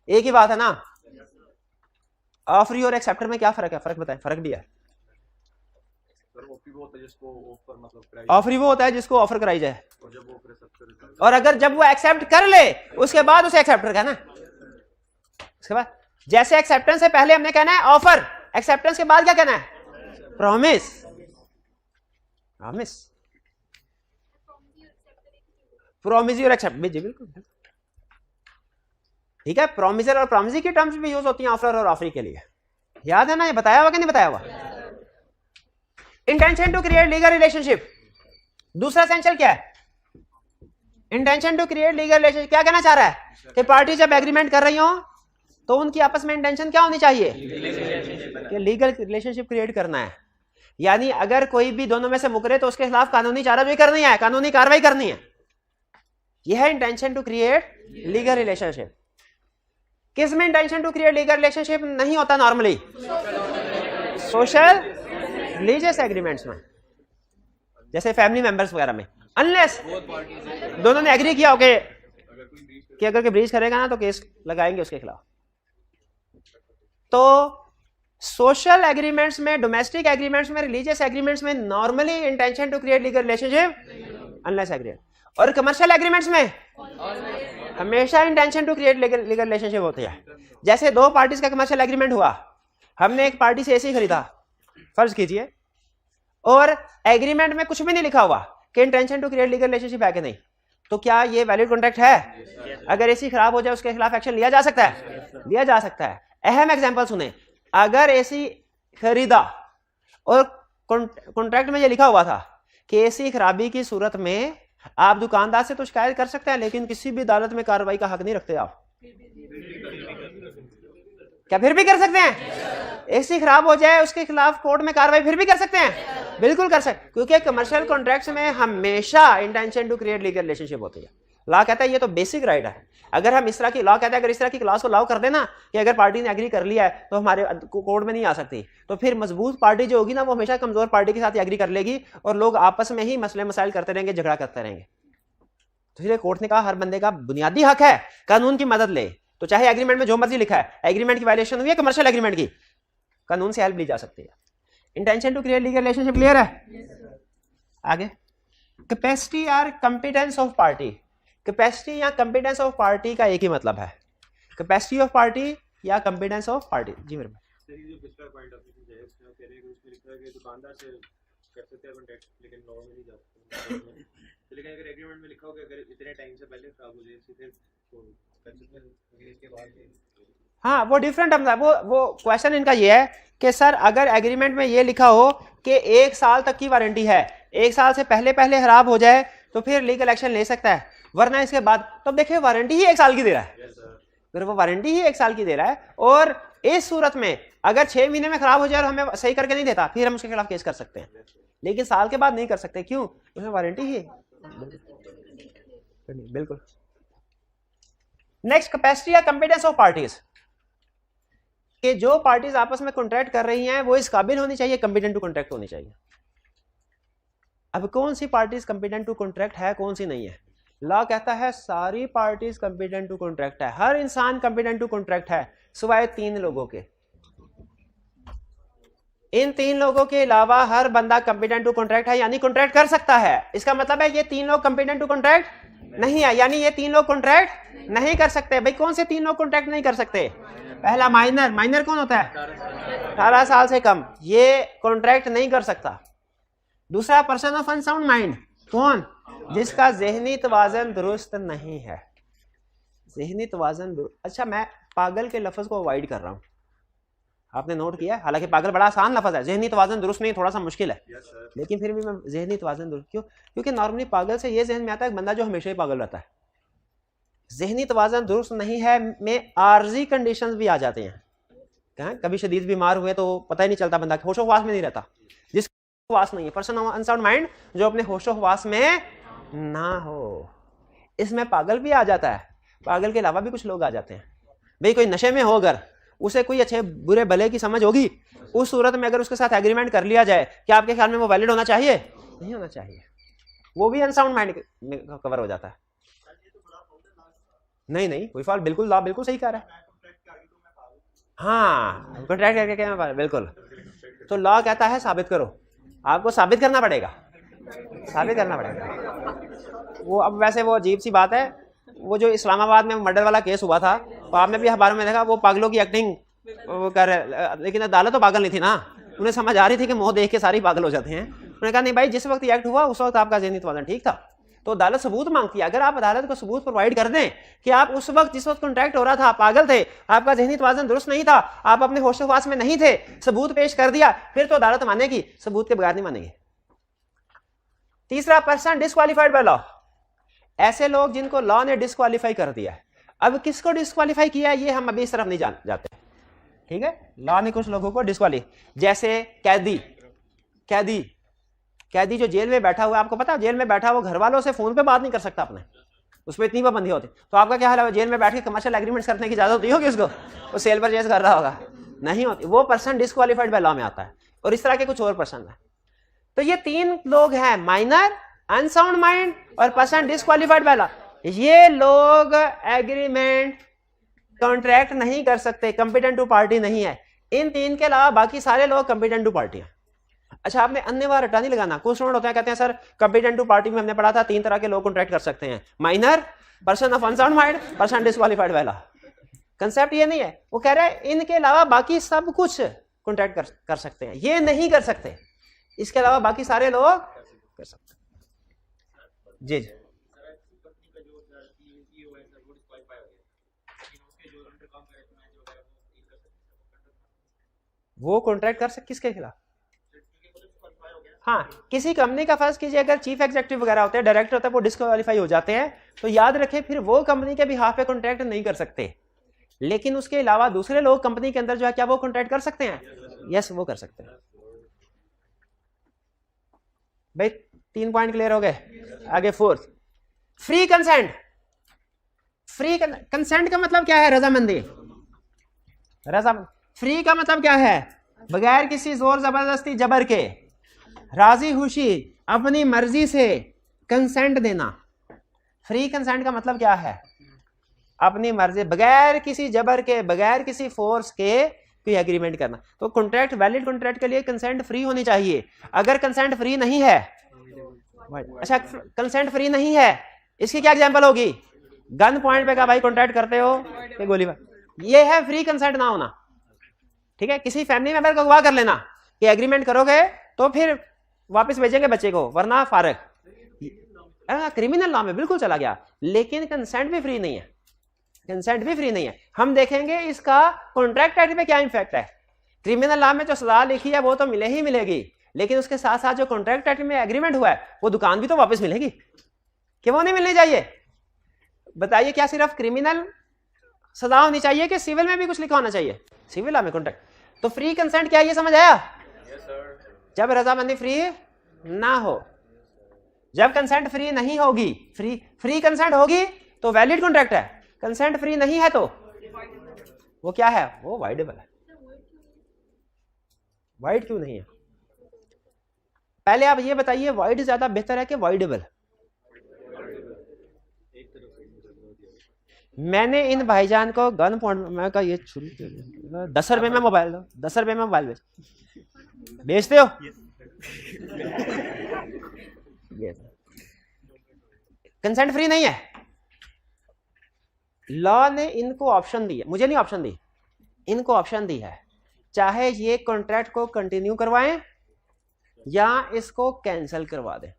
एक ही बात है ना। ऑफरी और एक्सेप्टर में क्या फर्क है? फर्क बताएं। फर्क भी है। ऑफरी वो होता है जिसको ऑफर कराई जाए, और अगर जब वो एक्सेप्ट कर ले उसके बाद उसे एक्सेप्टर कहना है। उसके बाद जैसे एक्सेप्टेंस से पहले हमने कहना है ऑफर, एक्सेप्टेंस के बाद क्या कहना है? प्रॉमिस। प्रॉमिस, प्रोमिसी और एक्सेप्ट, जी बिल्कुल ठीक है। प्रोमिसर और प्रोमिसी की टर्म्स भी यूज होती हैं ऑफर और ऑफरी के लिए। याद है ना? ये बताया हुआ कि नहीं बताया हुआ? Intention to create legal relationship, दूसरा एसेंशियल क्या है? Intention to create legal relationship क्या कहना चाह रहा है कि पार्टी जब एग्रीमेंट कर रही हो तो उनकी आपस में इंटेंशन क्या होनी चाहिए? कि लीगल रिलेशनशिप क्रिएट करना है। यानी अगर कोई भी दोनों में से मुकरे तो उसके खिलाफ कानूनी चाराजोई करनी है, कानूनी कार्रवाई करनी है। यह है intention to create legal relationship. किस में intention to create legal relationship नहीं होता नॉर्मली? सोशल रिलीजियस एग्रीमेंट्स में, जैसे फैमिली मेंबर्स वगैरह में, अनलेस दोनों ने एग्री किया हो कि अगर ब्रीच करेगा ना तो केस लगाएंगे उसके खिलाफ। तो सोशल एग्रीमेंट्स में, डोमेस्टिक एग्रीमेंट्स में, रिलीजियस एग्रीमेंट्स में normally intention to create legal relationship unless agreed. और कमर्शियल एग्रीमेंट्स में हमेशा intention to create legal relationship होती है। जैसे दो पार्टीज का कमर्शियल एग्रीमेंट हुआ, हमने एक पार्टी से एसी खरीदा फर्ज कीजिए, और एग्रीमेंट में कुछ भी नहीं लिखा हुआ कि intention to create legal relationship है कि नहीं, तो क्या ये वैलिड कॉन्ट्रैक्ट है? अगर एसी खराब हो जाए उसके खिलाफ एक्शन लिया जा सकता है? लिया जा सकता है। अहम एग्जांपल सुने, अगर एसी खरीदा और कॉन्ट्रैक्ट में ये लिखा हुआ था कि एसी खराबी की सूरत में आप दुकानदार से तो शिकायत कर सकते हैं, लेकिन किसी भी अदालत में कार्रवाई का हक नहीं रखते आप। क्या फिर भी कर सकते हैं? एसी खराब हो जाए उसके खिलाफ कोर्ट में कार्रवाई फिर भी कर सकते हैं? बिल्कुल कर सकते, क्योंकि कमर्शियल कॉन्ट्रैक्ट्स में हमेशा intention to create legal relationship होती है। लॉ कहता है ये तो बेसिक राइट है। अगर हम इस तरह की लॉ कहता है, अगर इस तरह की क्लॉज को लॉ कर देना कि अगर पार्टी ने एग्री कर लिया है तो हमारे कोर्ट में नहीं आ सकती, तो फिर मजबूत पार्टी जो होगी ना वो हमेशा कमजोर पार्टी के साथ एग्री कर लेगी और लोग आपस में ही मसले मसाइल करते रहेंगे, झगड़ा करते रहेंगे। तो इसलिए कोर्ट ने कहा हर बंदे का बुनियादी हक है कानून की मदद ले, तो चाहे एग्रीमेंट में जो मर्जी लिखा है, एग्रीमेंट की वायलेशन हुई है कमर्शियल एग्रीमेंट की, कानून से हेल्प ली जा सकती है। Intention to create legal relationship clear है? आगे कैपेसिटी और कंपिटेंस ऑफ पार्टी। कैपेसिटी या कंपिटेंस ऑफ पार्टी का एक ही मतलब है, कैपेसिटी ऑफ पार्टी या कंपिटेंस ऑफ पार्टी। जी मेरे दुकानदार से कर सकते हैं कॉन्ट्रैक्ट, लेकिन लॉ में नहीं जा सकते। लेकिन अगर एग्रीमेंट में लिखा होगा अगर इतने टाइम से पहले खराब हो जाए सीधे तो कर सकते हैं इसके बाद। हाँ वो डिफरेंट वो क्वेश्चन इनका ये है कि सर अगर एग्रीमेंट में ये लिखा हो कि 1 साल तक की वारंटी है, 1 साल से पहले खराब हो जाए तो फिर लीगल एक्शन ले सकता है, वरना इसके बाद तो देखिए वारंटी ही 1 साल की दे रहा है, फिर वो वारंटी ही 1 साल की दे रहा है। और इस सूरत में अगर 6 महीने में खराब हो जाए और हमें सही करके नहीं देता, फिर हम उसके खिलाफ केस कर सकते हैं, लेकिन साल के बाद नहीं कर सकते। क्यों? उसमें वारंटी ही है। बिल्कुल। नेक्स्ट, कैपेसिटी या कंपिटेंस ऑफ पार्टीज, कि जो पार्टीज आपस में कॉन्ट्रैक्ट कर रही हैं वो इस काबिल होनी चाहिए, कंपिटेंट टू कॉन्ट्रैक्ट होनी चाहिए। अब कौन सी पार्टीज कंपिटेंट टू कॉन्ट्रैक्ट है, कौन सी नहीं है? लॉ कहता है सारी पार्टीज कंपिटेंट टू कॉन्ट्रैक्ट है, हर इंसान कंपिटेंट टू कॉन्ट्रैक्ट है सिवाय 3 लोगों के। इन 3 लोगों के अलावा हर बंदा कंपिटेंट टू कॉन्ट्रैक्ट है, यानी कॉन्ट्रैक्ट कर सकता है। इसका मतलब है ये 3 लोग कंपिटेंट टू कॉन्ट्रैक्ट नहीं है, यानी ये 3 लोग कॉन्ट्रैक्ट नहीं कर सकते। भाई कौन से 3 लोग कॉन्ट्रैक्ट नहीं कर सकते? पहला माइनर, माइनर कौन होता है? 18 साल से कम, ये कॉन्ट्रैक्ट नहीं कर सकता। दूसरा पर्सन ऑफ अनसाउंड माइंड, कौन? जिसका ज़हनी तवाज़न दुरुस्त नहीं है। ज़हनी तवाज़न अच्छा, मैं पागल के लफ्ज़ को अवॉइड कर रहा हूँ, आपने नोट किया? हालांकि पागल बड़ा आसान लफ्ज़ है, ज़हनी तवाज़न दुरुस्त नहीं थोड़ा सा मुश्किल है, लेकिन फिर भी मैं ज़हनी तवाज़न दुरुस्त क्यों? क्योंकि नॉर्मली पागल से ये जहन में आता है बंदा जो हमेशा ही पागल रहता है। ज़हनी तवाज़न दुरुस्त नहीं है में आर्जी कंडीशंस भी आ जाते हैं। कहाँ कभी शदीद बीमार हुए तो पता ही नहीं चलता, बंदा होशो हवास में नहीं रहता, जिसका हवास नहीं है, पर्सन ऑफ अनसाउंड माइंड जो अपने होशो हवास में ना हो, इसमें पागल भी आ जाता है। पागल के अलावा भी कुछ लोग आ जाते हैं। भाई कोई नशे में हो, अगर उसे कोई अच्छे बुरे भले की समझ होगी, उस सूरत में अगर उसके साथ एग्रीमेंट कर लिया जाए, क्या आपके ख्याल में वो वैलिड होना चाहिए? नहीं होना चाहिए, वो भी अनसाउंड माइंड में कवर हो जाता है। नहीं नहीं कोई फॉल्ट, बिल्कुल लॉ बिल्कुल सही कह रहा है। हाँ कॉन्ट्रैक्ट करके क्या, बिल्कुल। तो लॉ कहता है साबित करो, आपको साबित करना पड़ेगा, साबित करना पड़ेगा। वो अब वैसे वो अजीब सी बात है, वो जो इस्लामाबाद में मर्डर वाला केस हुआ था, तो आपने भी अखबार में देखा, वो पागलों की एक्टिंग वो कर रहे, लेकिन अदालत तो पागल नहीं थी ना, उन्हें समझ आ रही थी कि मुंह देख के सारी पागल हो जाते हैं। उन्होंने कहा नहीं भाई, जिस वक्त एक्ट हुआ उस वक्त आपका ज़हनी तवाज़ुन ठीक था। तो अदालत सबूत मांगती है, अगर आप अदालत को सबूत प्रोवाइड कर दें कि आप उस वक्त जिस वक्त कॉन्ट्रैक्ट हो रहा था पागल थे, आपका ज़हनी तवाज़ुन दुरुस्त नहीं था, आप अपने होशो-हवास में नहीं थे, सबूत पेश कर दिया, फिर तो अदालत मानेगी, सबूत के बगैर नहीं मानेगी। तीसरा, पर्सन डिस्क्वालीफाइड बाय लॉ, ऐसे लोग जिनको लॉ ने डिस्क्वालीफाई कर दिया है। अब किसको डिस्क्वालीफाई किया है ये हम अभी इस तरफ नहीं जाते, ठीक है? लॉ ने कुछ लोगों को डिस्क्वालीफाई, जैसे कैदी जो जेल में बैठा हुआ है, आपको पता है जेल में बैठा वो घर वालों से फोन पे बात नहीं कर सकता अपने, उसमें इतनी पाबंदी होती। तो आपका क्या हाल है, जेल में बैठ के कमर्शियल एग्रीमेंट्स करने की इजाजत होगी उसको? वो सेल परचेज कर रहा होगा? नहीं होती, वो पर्सन डिस्क्वालीफाइड बाय लॉ में आता है। और इस तरह के कुछ और पर्सन है। तो ये 3 लोग हैं, माइनर, अनसाउंड माइंड और पर्सन डिस्क्वालीफाइड बाय लॉ। ये लोग एग्रीमेंट कॉन्ट्रैक्ट नहीं कर सकते, कंपिटेंट टू पार्टी नहीं है। इन 3 के अलावा बाकी सारे लोग कंपिटेंट टू पार्टी हैं। अच्छा, आपने अन्यवार रटा नहीं लगाना। कुछ स्टूडेंट होते हैं कहते हैं सर कंपिटेंट टू पार्टी में हमने पढ़ा था 3 तरह के लोग कॉन्ट्रैक्ट कर सकते हैं, minor, person of unsound mind, person disqualified by law. Concept ये नहीं है, वो कह रहे हैं इनके अलावा बाकी सब कुछ कॉन्ट्रैक्ट कर सकते हैं, ये नहीं कर सकते, इसके अलावा बाकी सारे लोग कर सकते हैं। जी वो कॉन्ट्रैक्ट कर सकते किसके खिलाफ? हाँ, किसी कंपनी का फर्ज कीजिए अगर चीफ एग्जीक्यूटिव वगैरह होते हैं, डायरेक्टर होता है, वो डिस्क्वालीफाई हो जाते हैं, तो याद रखें फिर वो कंपनी के बिहाफ पे कॉन्ट्रैक्ट नहीं कर सकते, लेकिन उसके अलावा दूसरे लोग कंपनी के अंदर जो है क्या वो कॉन्ट्रैक्ट कर सकते हैं? यस, वो कर सकते हैं। भाई 3 पॉइंट क्लियर हो गए। आगे 4th, free consent. Free consent का मतलब क्या है? रजामंदी। फ्री का मतलब क्या है? बगैर किसी जोर जबरदस्ती जबर के, राजी खुशी अपनी मर्जी से कंसेंट देना। फ्री कंसेंट का मतलब क्या है? अपनी मर्जी, बगैर किसी जबर के, बगैर किसी फोर्स के कोई एग्रीमेंट करना। तो कॉन्ट्रैक्ट, वैलिड कॉन्ट्रैक्ट के लिए कंसेंट फ्री होनी चाहिए। अगर कंसेंट फ्री नहीं है, अच्छा कंसेंट फ्री नहीं है, इसकी क्या एग्जांपल होगी? गन पॉइंट पे कहा भाई कॉन्ट्रैक्ट करते हो कि गोली मार, ये है फ्री कंसेंट ना होना। ठीक है, किसी फैमिली मेंबर को अगवा कर लेना कि एग्रीमेंट करोगे तो फिर वापस भेजेंगे बच्चे को, वरना फारग। क्रिमिनल लॉ में बिल्कुल चला गया, लेकिन कंसेंट भी फ्री नहीं है। कंसेंट भी फ्री नहीं है। हम देखेंगे इसका कॉन्ट्रैक्ट एक्ट पे क्या इम्पैक्ट है। क्रिमिनल लॉ में जो सजा लिखी है वो तो मिले ही मिलेगी, लेकिन उसके साथ साथ जो कॉन्ट्रैक्ट एक्ट में एग्रीमेंट हुआ है वो दुकान भी तो वापस मिलेगी, कि वो नहीं मिलनी चाहिए। बताइए क्या सिर्फ क्रिमिनल सजा होनी चाहिए कि सिविल में भी कुछ लिखा होना चाहिए? सिविल लॉ में कॉन्ट्रैक्ट। तो फ्री कंसेंट क्या है ये समझ आया? जब रजामंदी फ्री ना हो, जब कंसेंट फ्री नहीं होगी, फ्री कंसेंट होगी तो वैलिड कॉन्ट्रैक्ट है, कंसेंट फ्री नहीं है तो वो क्या है? वो वाइडेबल है। वाइड क्यों नहीं है? पहले आप ये बताइए वाइड ज्यादा बेहतर है कि वाइडेबल? मैंने इन भाईजान को गन पॉइंट में कहा ये छुरी 10 रुपए में मोबाइल दो, 10 रुपए में मोबाइल बेचते हो? कंसेंट फ्री नहीं है। लॉ ने इनको ऑप्शन दी है, मुझे नहीं ऑप्शन दी, इनको ऑप्शन दी है, चाहे ये कॉन्ट्रैक्ट को कंटिन्यू करवाएं या इसको कैंसिल करवा दें।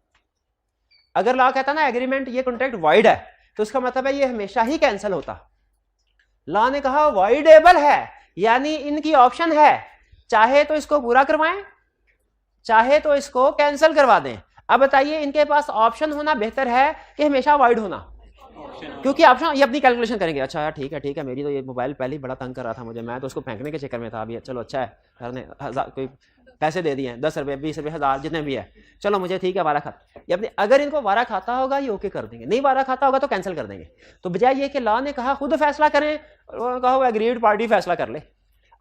अगर लॉ कहता ना एग्रीमेंट ये कॉन्ट्रैक्ट वाइड है तो उसका मतलब है ये हमेशा ही कैंसिल होता। लॉ ने कहा वाइडेबल है, यानी इनकी ऑप्शन है, चाहे तो इसको पूरा करवाएं चाहे तो इसको कैंसिल करवा दें। अब बताइए इनके पास ऑप्शन होना बेहतर है कि हमेशा वाइड होना? क्योंकि ऑप्शन ये अपनी कैलकुलेशन करेंगे, अच्छा ठीक है, मेरी तो ये मोबाइल पहले ही बड़ा तंग कर रहा था मुझे, मैं तो उसको फेंकने के चक्कर में था, अभी चलो अच्छा है घर ने 1000 कोई पैसे दे दिए हैं, 10 रुपये 20 रुपये 1000 जितने भी है, चलो मुझे ठीक है वारा खाता। ये अपने अगर इनको वारा खाता होगा ये ओके कर देंगे, नहीं वारा खाता होगा तो कैंसिल कर देंगे। तो बजाय ये कि लॉ ने कहा खुद फैसला करें, उन्होंने कहा एग्रीड पार्टी फैसला कर ले।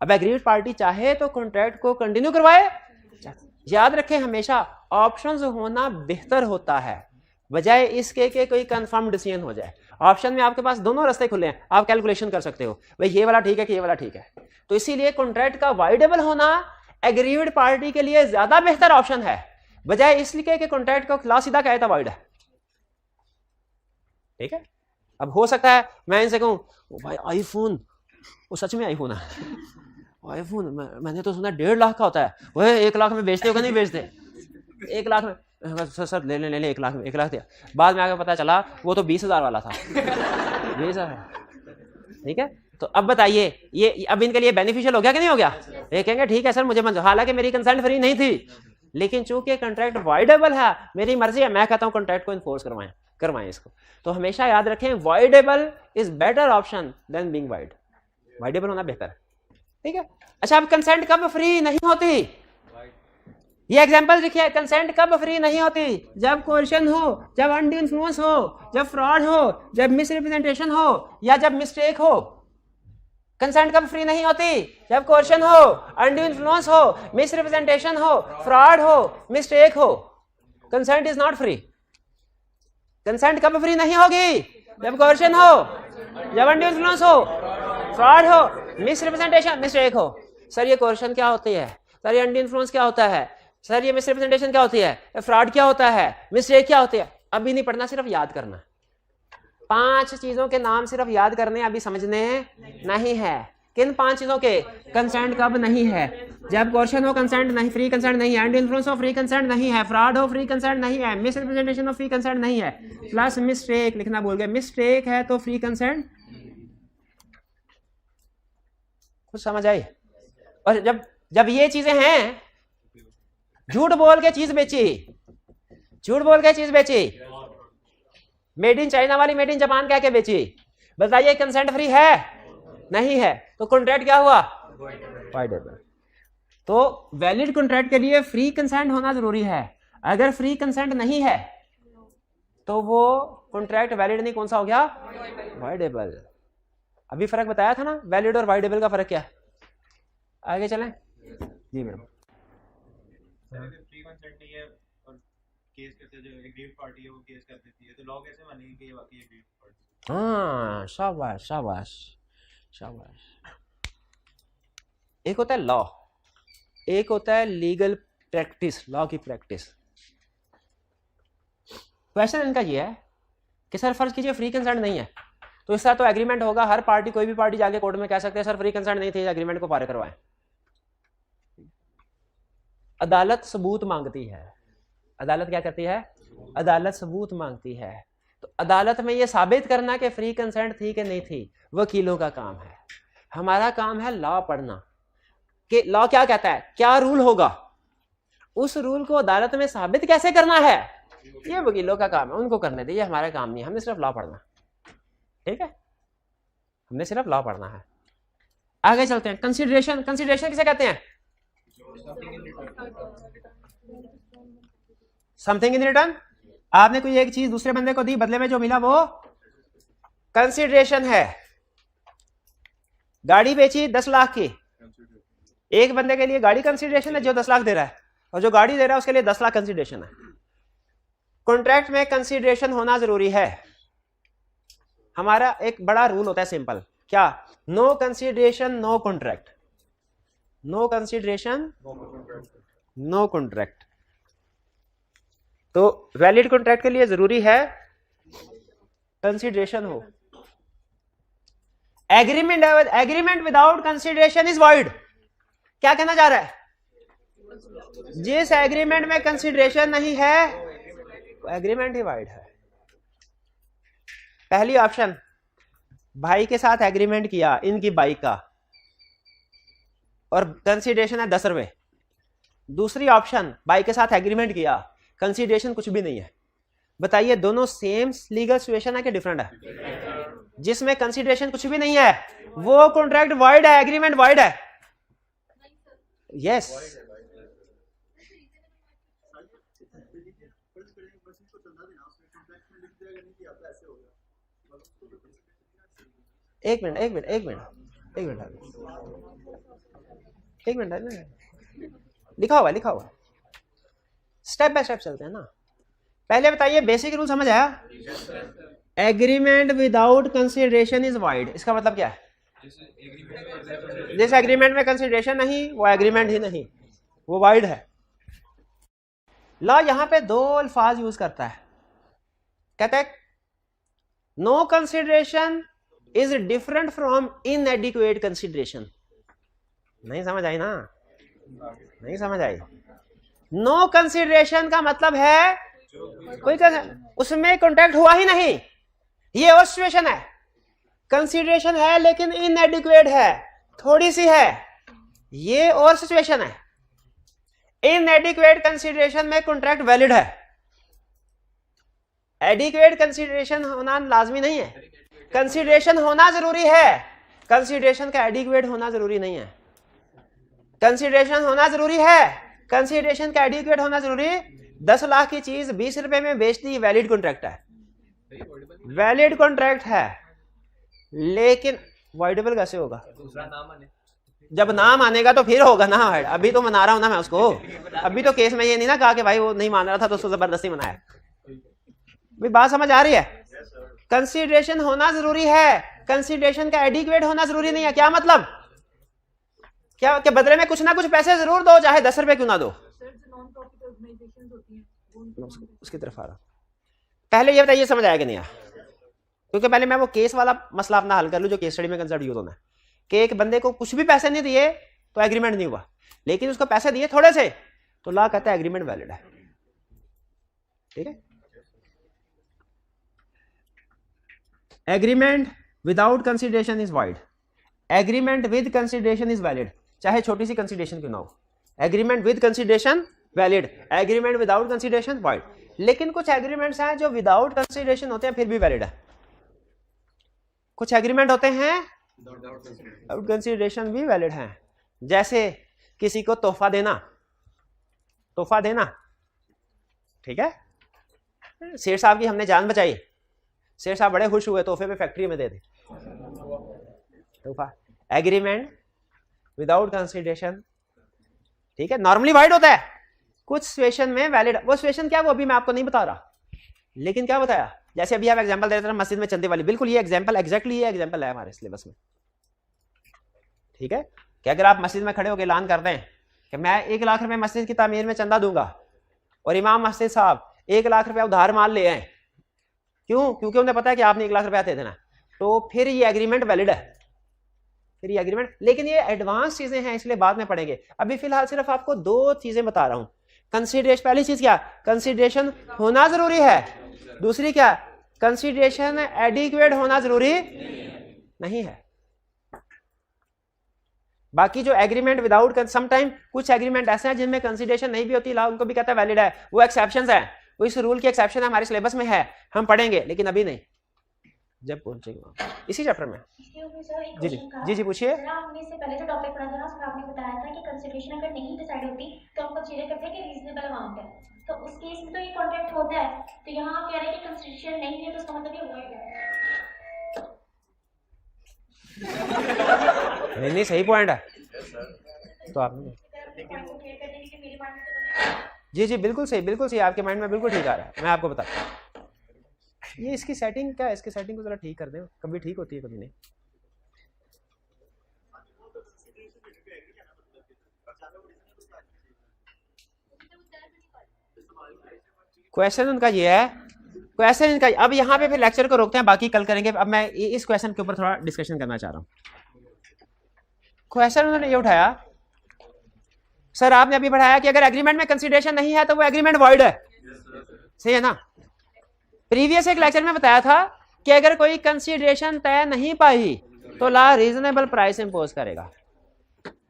अब एग्रीड पार्टी चाहे तो कॉन्ट्रैक्ट को कंटिन्यू करवाए, याद रखें हमेशा ऑप्शंस होना बेहतर होता है बजाय इसके कि कोई कंफर्म डिसीजन हो जाए। ऑप्शन में आपके पास दोनों रास्ते खुले हैं, आप कैलकुलेशन कर सकते हो भाई ये वाला ठीक है कि ये वाला ठीक है। तो इसीलिए कॉन्ट्रैक्ट का वाइडेबल होना एग्रीड पार्टी के लिए ज्यादा बेहतर ऑप्शन है बजाय इसलिए कि कॉन्ट्रैक्ट का क्लास सीधा कहता वाइड है। ठीक है, अब हो सकता है मैं इनसे कहूं भाई आईफोन, वो सच में आईफोन है, आईफोन मैंने तो सुना 1.5 लाख का होता है, वो 1 लाख में बेचते हो कि नहीं बेचते? 1 लाख में सर ले 1 लाख में 1 लाख दिया, बाद में आगे पता चला वो तो 20,000 वाला था। 20,000। ठीक है, तो अब बताइए ये अब इनके लिए बेनिफिशियल हो गया कि नहीं हो गया? ये कहेंगे ठीक है सर मुझे मंजूर, हालांकि मेरी कंसेंट फ्री नहीं थी, लेकिन चूंकि कॉन्ट्रैक्ट वाइडेबल है मेरी मर्जी है, मैं कहता हूं कॉन्ट्रैक्ट को इन्फोर्स करवाएं इसको। तो हमेशा याद रखें voidable is better option than being void, voidable होना बेहतर है। ठीक है, अच्छा अब कंसेंट कब फ्री नहीं होती? ये एग्जांपल देखिए, कंसेंट कब फ्री नहीं होती? जब कोर्शन हो, जब अनड्यू इन्फ्लुएंस हो, जब फ्रॉड हो, जब मिसरिप्रेजेंटेशन हो या जब मिस्टेक हो। कंसेंट कब फ्री नहीं होती? जब कोर्शन हो, अनड्यू इन्फ्लुएंस हो, मिसरिप्रेजेंटेशन हो, फ्रॉड हो, मिस्टेक हो। Consent is not free. Consent कब फ्री नहीं होगी? जब कोर्शन हो, जब अनड्यू इन्फ्लुएंस हो, फ्रॉड हो, मिसरिप्रेजेंटेशन, मिस्टेक हो। सर ये कोर्शन क्या होती है? सर ये अनड्यू इन्फ्लुएंस क्या होता है? सर ये मिसरिप्रेजेंटेशन क्या होती है? फ्रॉड क्या होता है? मिस्टेक क्या होती है? अभी नहीं पढ़ना, सिर्फ याद करना। 5 चीजों के नाम सिर्फ याद करने, अभी समझने नहीं है। किन 5 चीजों के? कंसेंट कब नहीं है, जब कोर्शन हो कंसेंट नहीं, फ्री कंसेंट नहीं है, अनड्यू इन्फ्लुएंस हो फ्री कंसेंट नहीं है, फ्रॉड हो फ्री कंसेंट नहीं है, मिसरिप्रेजेंटेशन हो फ्री कंसेंट नहीं है, प्लस मिस्टेक लिखना भूल गए, मिस्टेक है तो फ्री कंसेंट। कुछ समझ आई? और जब ये चीजें हैं, झूठ बोल के चीज बेची, झूठ बोल के चीज बेची, मेड इन चाइना वाली मेड इन जापान कह के बेची, बताइए कंसेंट फ्री है? नहीं है, तो कॉन्ट्रैक्ट क्या हुआ? वाइडेबल। तो वैलिड कॉन्ट्रैक्ट के लिए फ्री कंसेंट होना जरूरी है। अगर फ्री कंसेंट नहीं है तो वो कॉन्ट्रैक्ट वैलिड नहीं, कौन सा हो गया? वाइडेबल। अभी फर्क बताया था ना, वैलिड और वाइडेबल का फर्क क्या है? आगे चलें जी मैम। फ्री कंसेंट नहीं है और केस कैसे, जो एग्रीड पार्टी है वो केस कर देती है, तो लॉ कैसे मानेंगे कि ये वाकई एग्रीड पार्टी? हाँ शाबाश शाबाश शाबाश। एक होता है लॉ, एक होता है लीगल प्रैक्टिस, लॉ की प्रैक्टिस। क्वेश्चन इनका ये है कि सर फर्ज कीजिए फ्री कंसेंट नहीं है, तो इसका तो एग्रीमेंट होगा, हर पार्टी कोई भी पार्टी जाके कोर्ट में कह सकते हैं सर फ्री कंसेंट नहीं थी, एग्रीमेंट को पारित करवाएं। अदालत सबूत मांगती है। अदालत क्या करती है? अदालत सबूत मांगती है। तो अदालत में ये साबित करना कि फ्री कंसेंट थी कि नहीं थी, वकीलों का काम है। हमारा काम है लॉ पढ़ना कि लॉ क्या कहता है, क्या रूल होगा, उस रूल को अदालत में साबित कैसे करना है, ये वकीलों का काम है, उनको करने दीजिए, हमारा काम नहीं है, हमने सिर्फ लॉ पढ़ना। ठीक है, हमने सिर्फ लॉ पढ़ना है। आगे चलते हैं। कंसीडरेशन, कंसीडरेशन किसे कहते हैं? Something in return. आपने कोई एक चीज दूसरे बंदे को दी, बदले में जो मिला वो कंसीडरेशन है। गाड़ी बेची 10 लाख की, एक बंदे के लिए गाड़ी कंसीडरेशन है जो 10 लाख दे रहा है, और जो गाड़ी दे रहा है उसके लिए 10 लाख कंसीडरेशन है। कॉन्ट्रैक्ट में कंसीडरेशन होना जरूरी है। हमारा एक बड़ा रूल होता है सिंपल, क्या? No consideration no contract, no consideration no contract. तो वैलिड कॉन्ट्रैक्ट के लिए जरूरी है कंसीडरेशन हो। Agreement without consideration is void. क्या कहना जा रहा है? जिस एग्रीमेंट में कंसीडरेशन नहीं है एग्रीमेंट ही वॉइड है। पहली ऑप्शन, भाई के साथ एग्रीमेंट किया इनकी बाइक का और कंसीडरेशन है 10 रुपए। दूसरी ऑप्शन, भाई के साथ एग्रीमेंट किया, कंसीडरेशन कुछ भी नहीं है। बताइए दोनों सेम लीगल सिचुएशन है कि डिफरेंट है? जिसमें कंसीडरेशन कुछ भी नहीं है वो कॉन्ट्रैक्ट वॉइड है, एग्रीमेंट वॉइड है। यस एक मिनट लिखा हुआ स्टेप बाय स्टेप चलते हैं ना। पहले बताइए बेसिक रूल समझ आया? Agreement without consideration is void. इसका मतलब क्या है? जिस एग्रीमेंट में कंसीडरेशन नहीं वो एग्रीमेंट ही नहीं, वो वॉइड है। लॉ यहां पे 2 अल्फाज यूज करता है, कहता है no consideration is different from inadequate consideration. नहीं समझ आई ना? नहीं समझ आई। नो कंसीडरेशन का मतलब है कोई उसमें कॉन्ट्रैक्ट हुआ ही नहीं, ये और सिचुएशन है। कंसीडरेशन है लेकिन इनएडिक्वेट है, थोड़ी सी है, ये और सिचुएशन है। इनएडिक्वेट कंसीडरेशन में कॉन्ट्रैक्ट वैलिड है, एडिक्वेट कंसीडरेशन होना लाजमी नहीं है। कंसीडरेशन होना जरूरी है, कंसीडरेशन का एडिक्वेट होना जरूरी नहीं है। कंसीडरेशन होना जरूरी है, कंसीडरेशन का एडिक्वेट होना जरूरी। 10 लाख की चीज 20 रुपए में बेच दी, वैलिड कॉन्ट्रैक्ट है, वैलिड कॉन्ट्रैक्ट है, लेकिन वॉइडेबल कैसे होगा? जब नाम आनेगा तो फिर होगा ना। अभी तो मना रहा हूं ना मैं उसको, अभी तो केस में ये नहीं ना कहा कि भाई वो नहीं मान रहा था तो उसको जबरदस्ती मनाया। भाई बात समझ आ रही है? कंसीडरेशन होना जरूरी है, कंसीडरेशन का एडिक्वेट होना जरूरी नहीं है। क्या मतलब? क्या कि बदले में कुछ ना कुछ पैसे जरूर दो, चाहे 10 रुपए क्यों ना दो। उसकी तरफ आ रहा। पहले ये बताइए समझ आया कि नहीं आया? क्योंकि पहले मैं वो केस वाला मसला अपना हल कर लूं जो केस स्टडी में कंसिडर यूज होना है कि एक बंदे को कुछ भी पैसे नहीं दिए तो एग्रीमेंट नहीं हुआ, लेकिन उसको पैसे दिए थोड़े से तो लॉ कहता है एग्रीमेंट वैलिड है। ठीक है? Agreement without consideration is void, agreement with consideration is valid, चाहे छोटी सी कंसीडरेशन क्यों ना हो। Agreement with consideration valid, agreement without consideration void. लेकिन कुछ एग्रीमेंट्स हैं जो विदाउट कंसीडरेशन होते हैं फिर भी वैलिड है। कुछ एग्रीमेंट होते हैं विदाउट कंसीडरेशन भी वैलिड हैं। जैसे किसी को तोहफा देना, ठीक है, शेर साहब की हमने जान बचाई, शेर साहब बड़े खुश हुए, तोहफे में फैक्ट्री में दे दे तोहफा। एग्रीमेंट विदाउट कंसीडरेशन, ठीक है, नॉर्मली वाइड होता है, कुछ सिचुएशन में वैलिड। वो सिचुएशन क्या, वो अभी मैं आपको नहीं बता रहा, लेकिन क्या बताया, जैसे अभी आप एग्जांपल दे रहे थे मस्जिद में चंदे वाली, बिल्कुल ये एग्जांपल, एग्जैक्टली ये एग्जांपल है हमारे सिलेबस में। ठीक है, कि अगर आप मस्जिद में खड़े होकर ऐलान कर दें कि मैं 1 लाख रुपए मस्जिद की तामीर में चंदा दूंगा और इमाम मस्जिद साहब 1 लाख रुपया उधार माल ले आए, क्यों? क्योंकि उन्हें पता है कि आपने 1 लाख रुपया दे देना, तो फिर ये एग्रीमेंट वैलिड है, फिर ये एग्रीमेंट। लेकिन ये एडवांस चीजें हैं इसलिए बाद में पढ़ेंगे, अभी फिलहाल सिर्फ आपको 2 चीजें बता रहा हूं। कंसीडरेशन, पहली चीज क्या, कंसीडरेशन होना जरूरी है, दूसरी क्या, कंसीडरेशन एडिक्वेट होना जरूरी नहीं है। बाकी जो एग्रीमेंट विदाउट, समटाइम कुछ एग्रीमेंट ऐसे हैं जिनमें कंसीडरेशन नहीं भी होती, लॉ उनको भी कहता है वैलिड है, वो एक्सेप्शंस है, वो इस रूल की एक्सेप्शन है, हमारे सिलेबस में है, हम पढ़ेंगे, लेकिन अभी नहीं, जब पहुंचेंगे इसी चैप्टर में। जी जी जी जी पूछिए। हमने इससे पहले जो टॉपिक पढ़ा था ना, उसमें आपने बताया था कि कंसीडरेशन अगर नहीं डिसाइड होती तो हम कंसीडर करते हैं कि रीजनेबल अमाउंट है, तो उस केस में तो ये कॉन्ट्रैक्ट होता है, तो यहाँ आप कह रहे हैं कि कंसीडरेशन नहीं है तो इसका मतलब ये वॉइड है। नहीं सही पॉइंट है। तो आप जी जी बिल्कुल सही, आपके माइंड में बिल्कुल ठीक आ रहा है, मैं आपको बताता हूँ। ये इसकी सेटिंग क्या है, इसकी सेटिंग को जरा ठीक कर दें, कभी ठीक होती है कभी नहीं। क्वेश्चन उनका ये है, क्वेश्चन इनका, अब यहाँ पे फिर लेक्चर को रोकते हैं, बाकी कल करेंगे। अब मैं इस क्वेश्चन के ऊपर थोड़ा डिस्कशन करना चाह रहा हूँ। क्वेश्चन उन्होंने ये उठाया, सर आपने अभी पढ़ाया कि अगर एग्रीमेंट में कंसीडरेशन नहीं है तो वो एग्रीमेंट वॉइड है, सही है ना। प्रीवियस एक लेक्चर में बताया था कि अगर कोई कंसीडरेशन तय नहीं पाई तो लॉ रीजनेबल प्राइस इंपोज करेगा।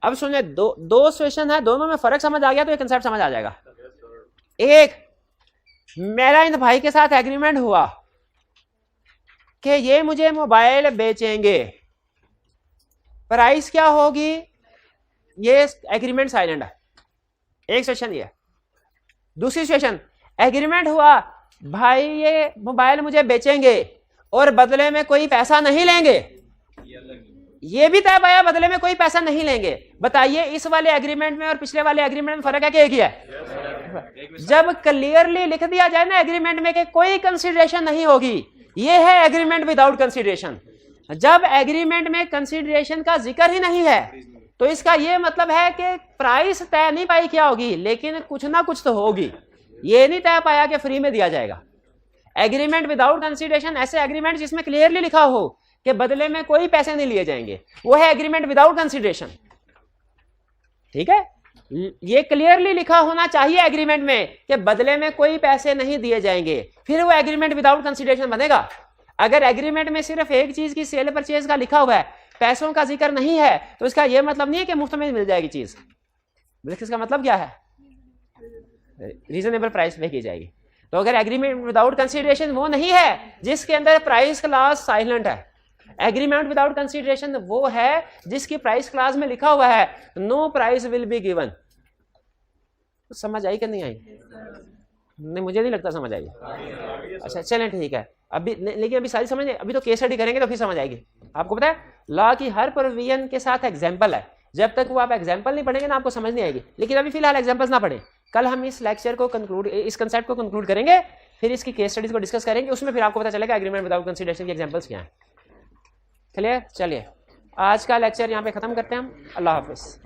अब सुनिए, दो सिचुएशन है, दोनों में फर्क समझ आ गया तो ये कंसेप्ट समझ आ जाएगा। एक, मेरा इन भाई के साथ एग्रीमेंट हुआ कि ये मुझे मोबाइल बेचेंगे, प्राइस क्या होगी, ये एग्रीमेंट साइलेंट है, एक सेशन ये। दूसरी सिचुएशन, एग्रीमेंट हुआ भाई ये मोबाइल मुझे बेचेंगे और बदले में कोई पैसा नहीं लेंगे, ये भी तय पाया बदले में कोई पैसा नहीं लेंगे। बताइए इस वाले एग्रीमेंट में और पिछले वाले एग्रीमेंट में फर्क है कि एक ही है। जब क्लियरली लिख दिया जाए ना एग्रीमेंट में कि कोई कंसीडरेशन नहीं होगी, ये है एग्रीमेंट विदाउट कंसीडरेशन। जब एग्रीमेंट में कंसीडरेशन का जिक्र ही नहीं है तो इसका ये मतलब है कि प्राइस तय नहीं पाई क्या होगी, लेकिन कुछ ना कुछ तो होगी, ये नहीं तय पाया कि फ्री में दिया जाएगा। एग्रीमेंट विदाउट कंसीडरेशन ऐसे एग्रीमेंट जिसमें क्लियरली लिखा हो कि बदले में कोई पैसे नहीं लिए जाएंगे, वो है एग्रीमेंट विदाउट कंसीडरेशन। ठीक है, ये क्लियरली लिखा होना चाहिए एग्रीमेंट में कि बदले में कोई पैसे नहीं दिए जाएंगे, फिर वो एग्रीमेंट विदाउट कंसीडरेशन बनेगा। अगर एग्रीमेंट में सिर्फ एक चीज की सेल परचेज का लिखा हुआ है, पैसों का जिक्र नहीं है, तो इसका यह मतलब नहीं है कि मुफ्त में मिल जाएगी चीज। इसका मतलब क्या है, रीजनेबल प्राइस पे की जाएगी। तो अगर एग्रीमेंट विदाउट कंसीडरेशन वो नहीं है जिसके अंदर प्राइस क्लास साइलेंट है, एग्रीमेंट विदाउट कंसीडरेशन वो है जिसकी प्राइस क्लास में लिखा हुआ है no price will be given. समझ आई कि नहीं आई? नहीं, मुझे नहीं लगता समझ आई। अच्छा चलें ठीक है, अभी लेकिन अभी सारी समझ, अभी तो केस स्टडी करेंगे तो फिर समझ आएगी। आपको पता है लॉ की हर प्रोविजन के साथ एग्जाम्पल है, जब तक वो आप एग्जाम्पल नहीं पढ़ेंगे ना आपको समझ नहीं आएगी। लेकिन अभी फिलहाल एग्जाम्पल्स ना पढ़ें, कल हम इस लेक्चर को कंक्लूड, इस कंसेप्ट को कंक्लूड करेंगे, फिर इसकी केस स्टडीज को डिस्कस करेंगे, उसमें फिर आपको पता चलेगा एग्रीमेंट विदाउट कंसीडरेशन के एग्जाम्पल्स क्या हैं। क्लियर? चलिए आज का लेक्चर यहाँ पे खत्म करते हैं हम। अल्लाह हाफिज़।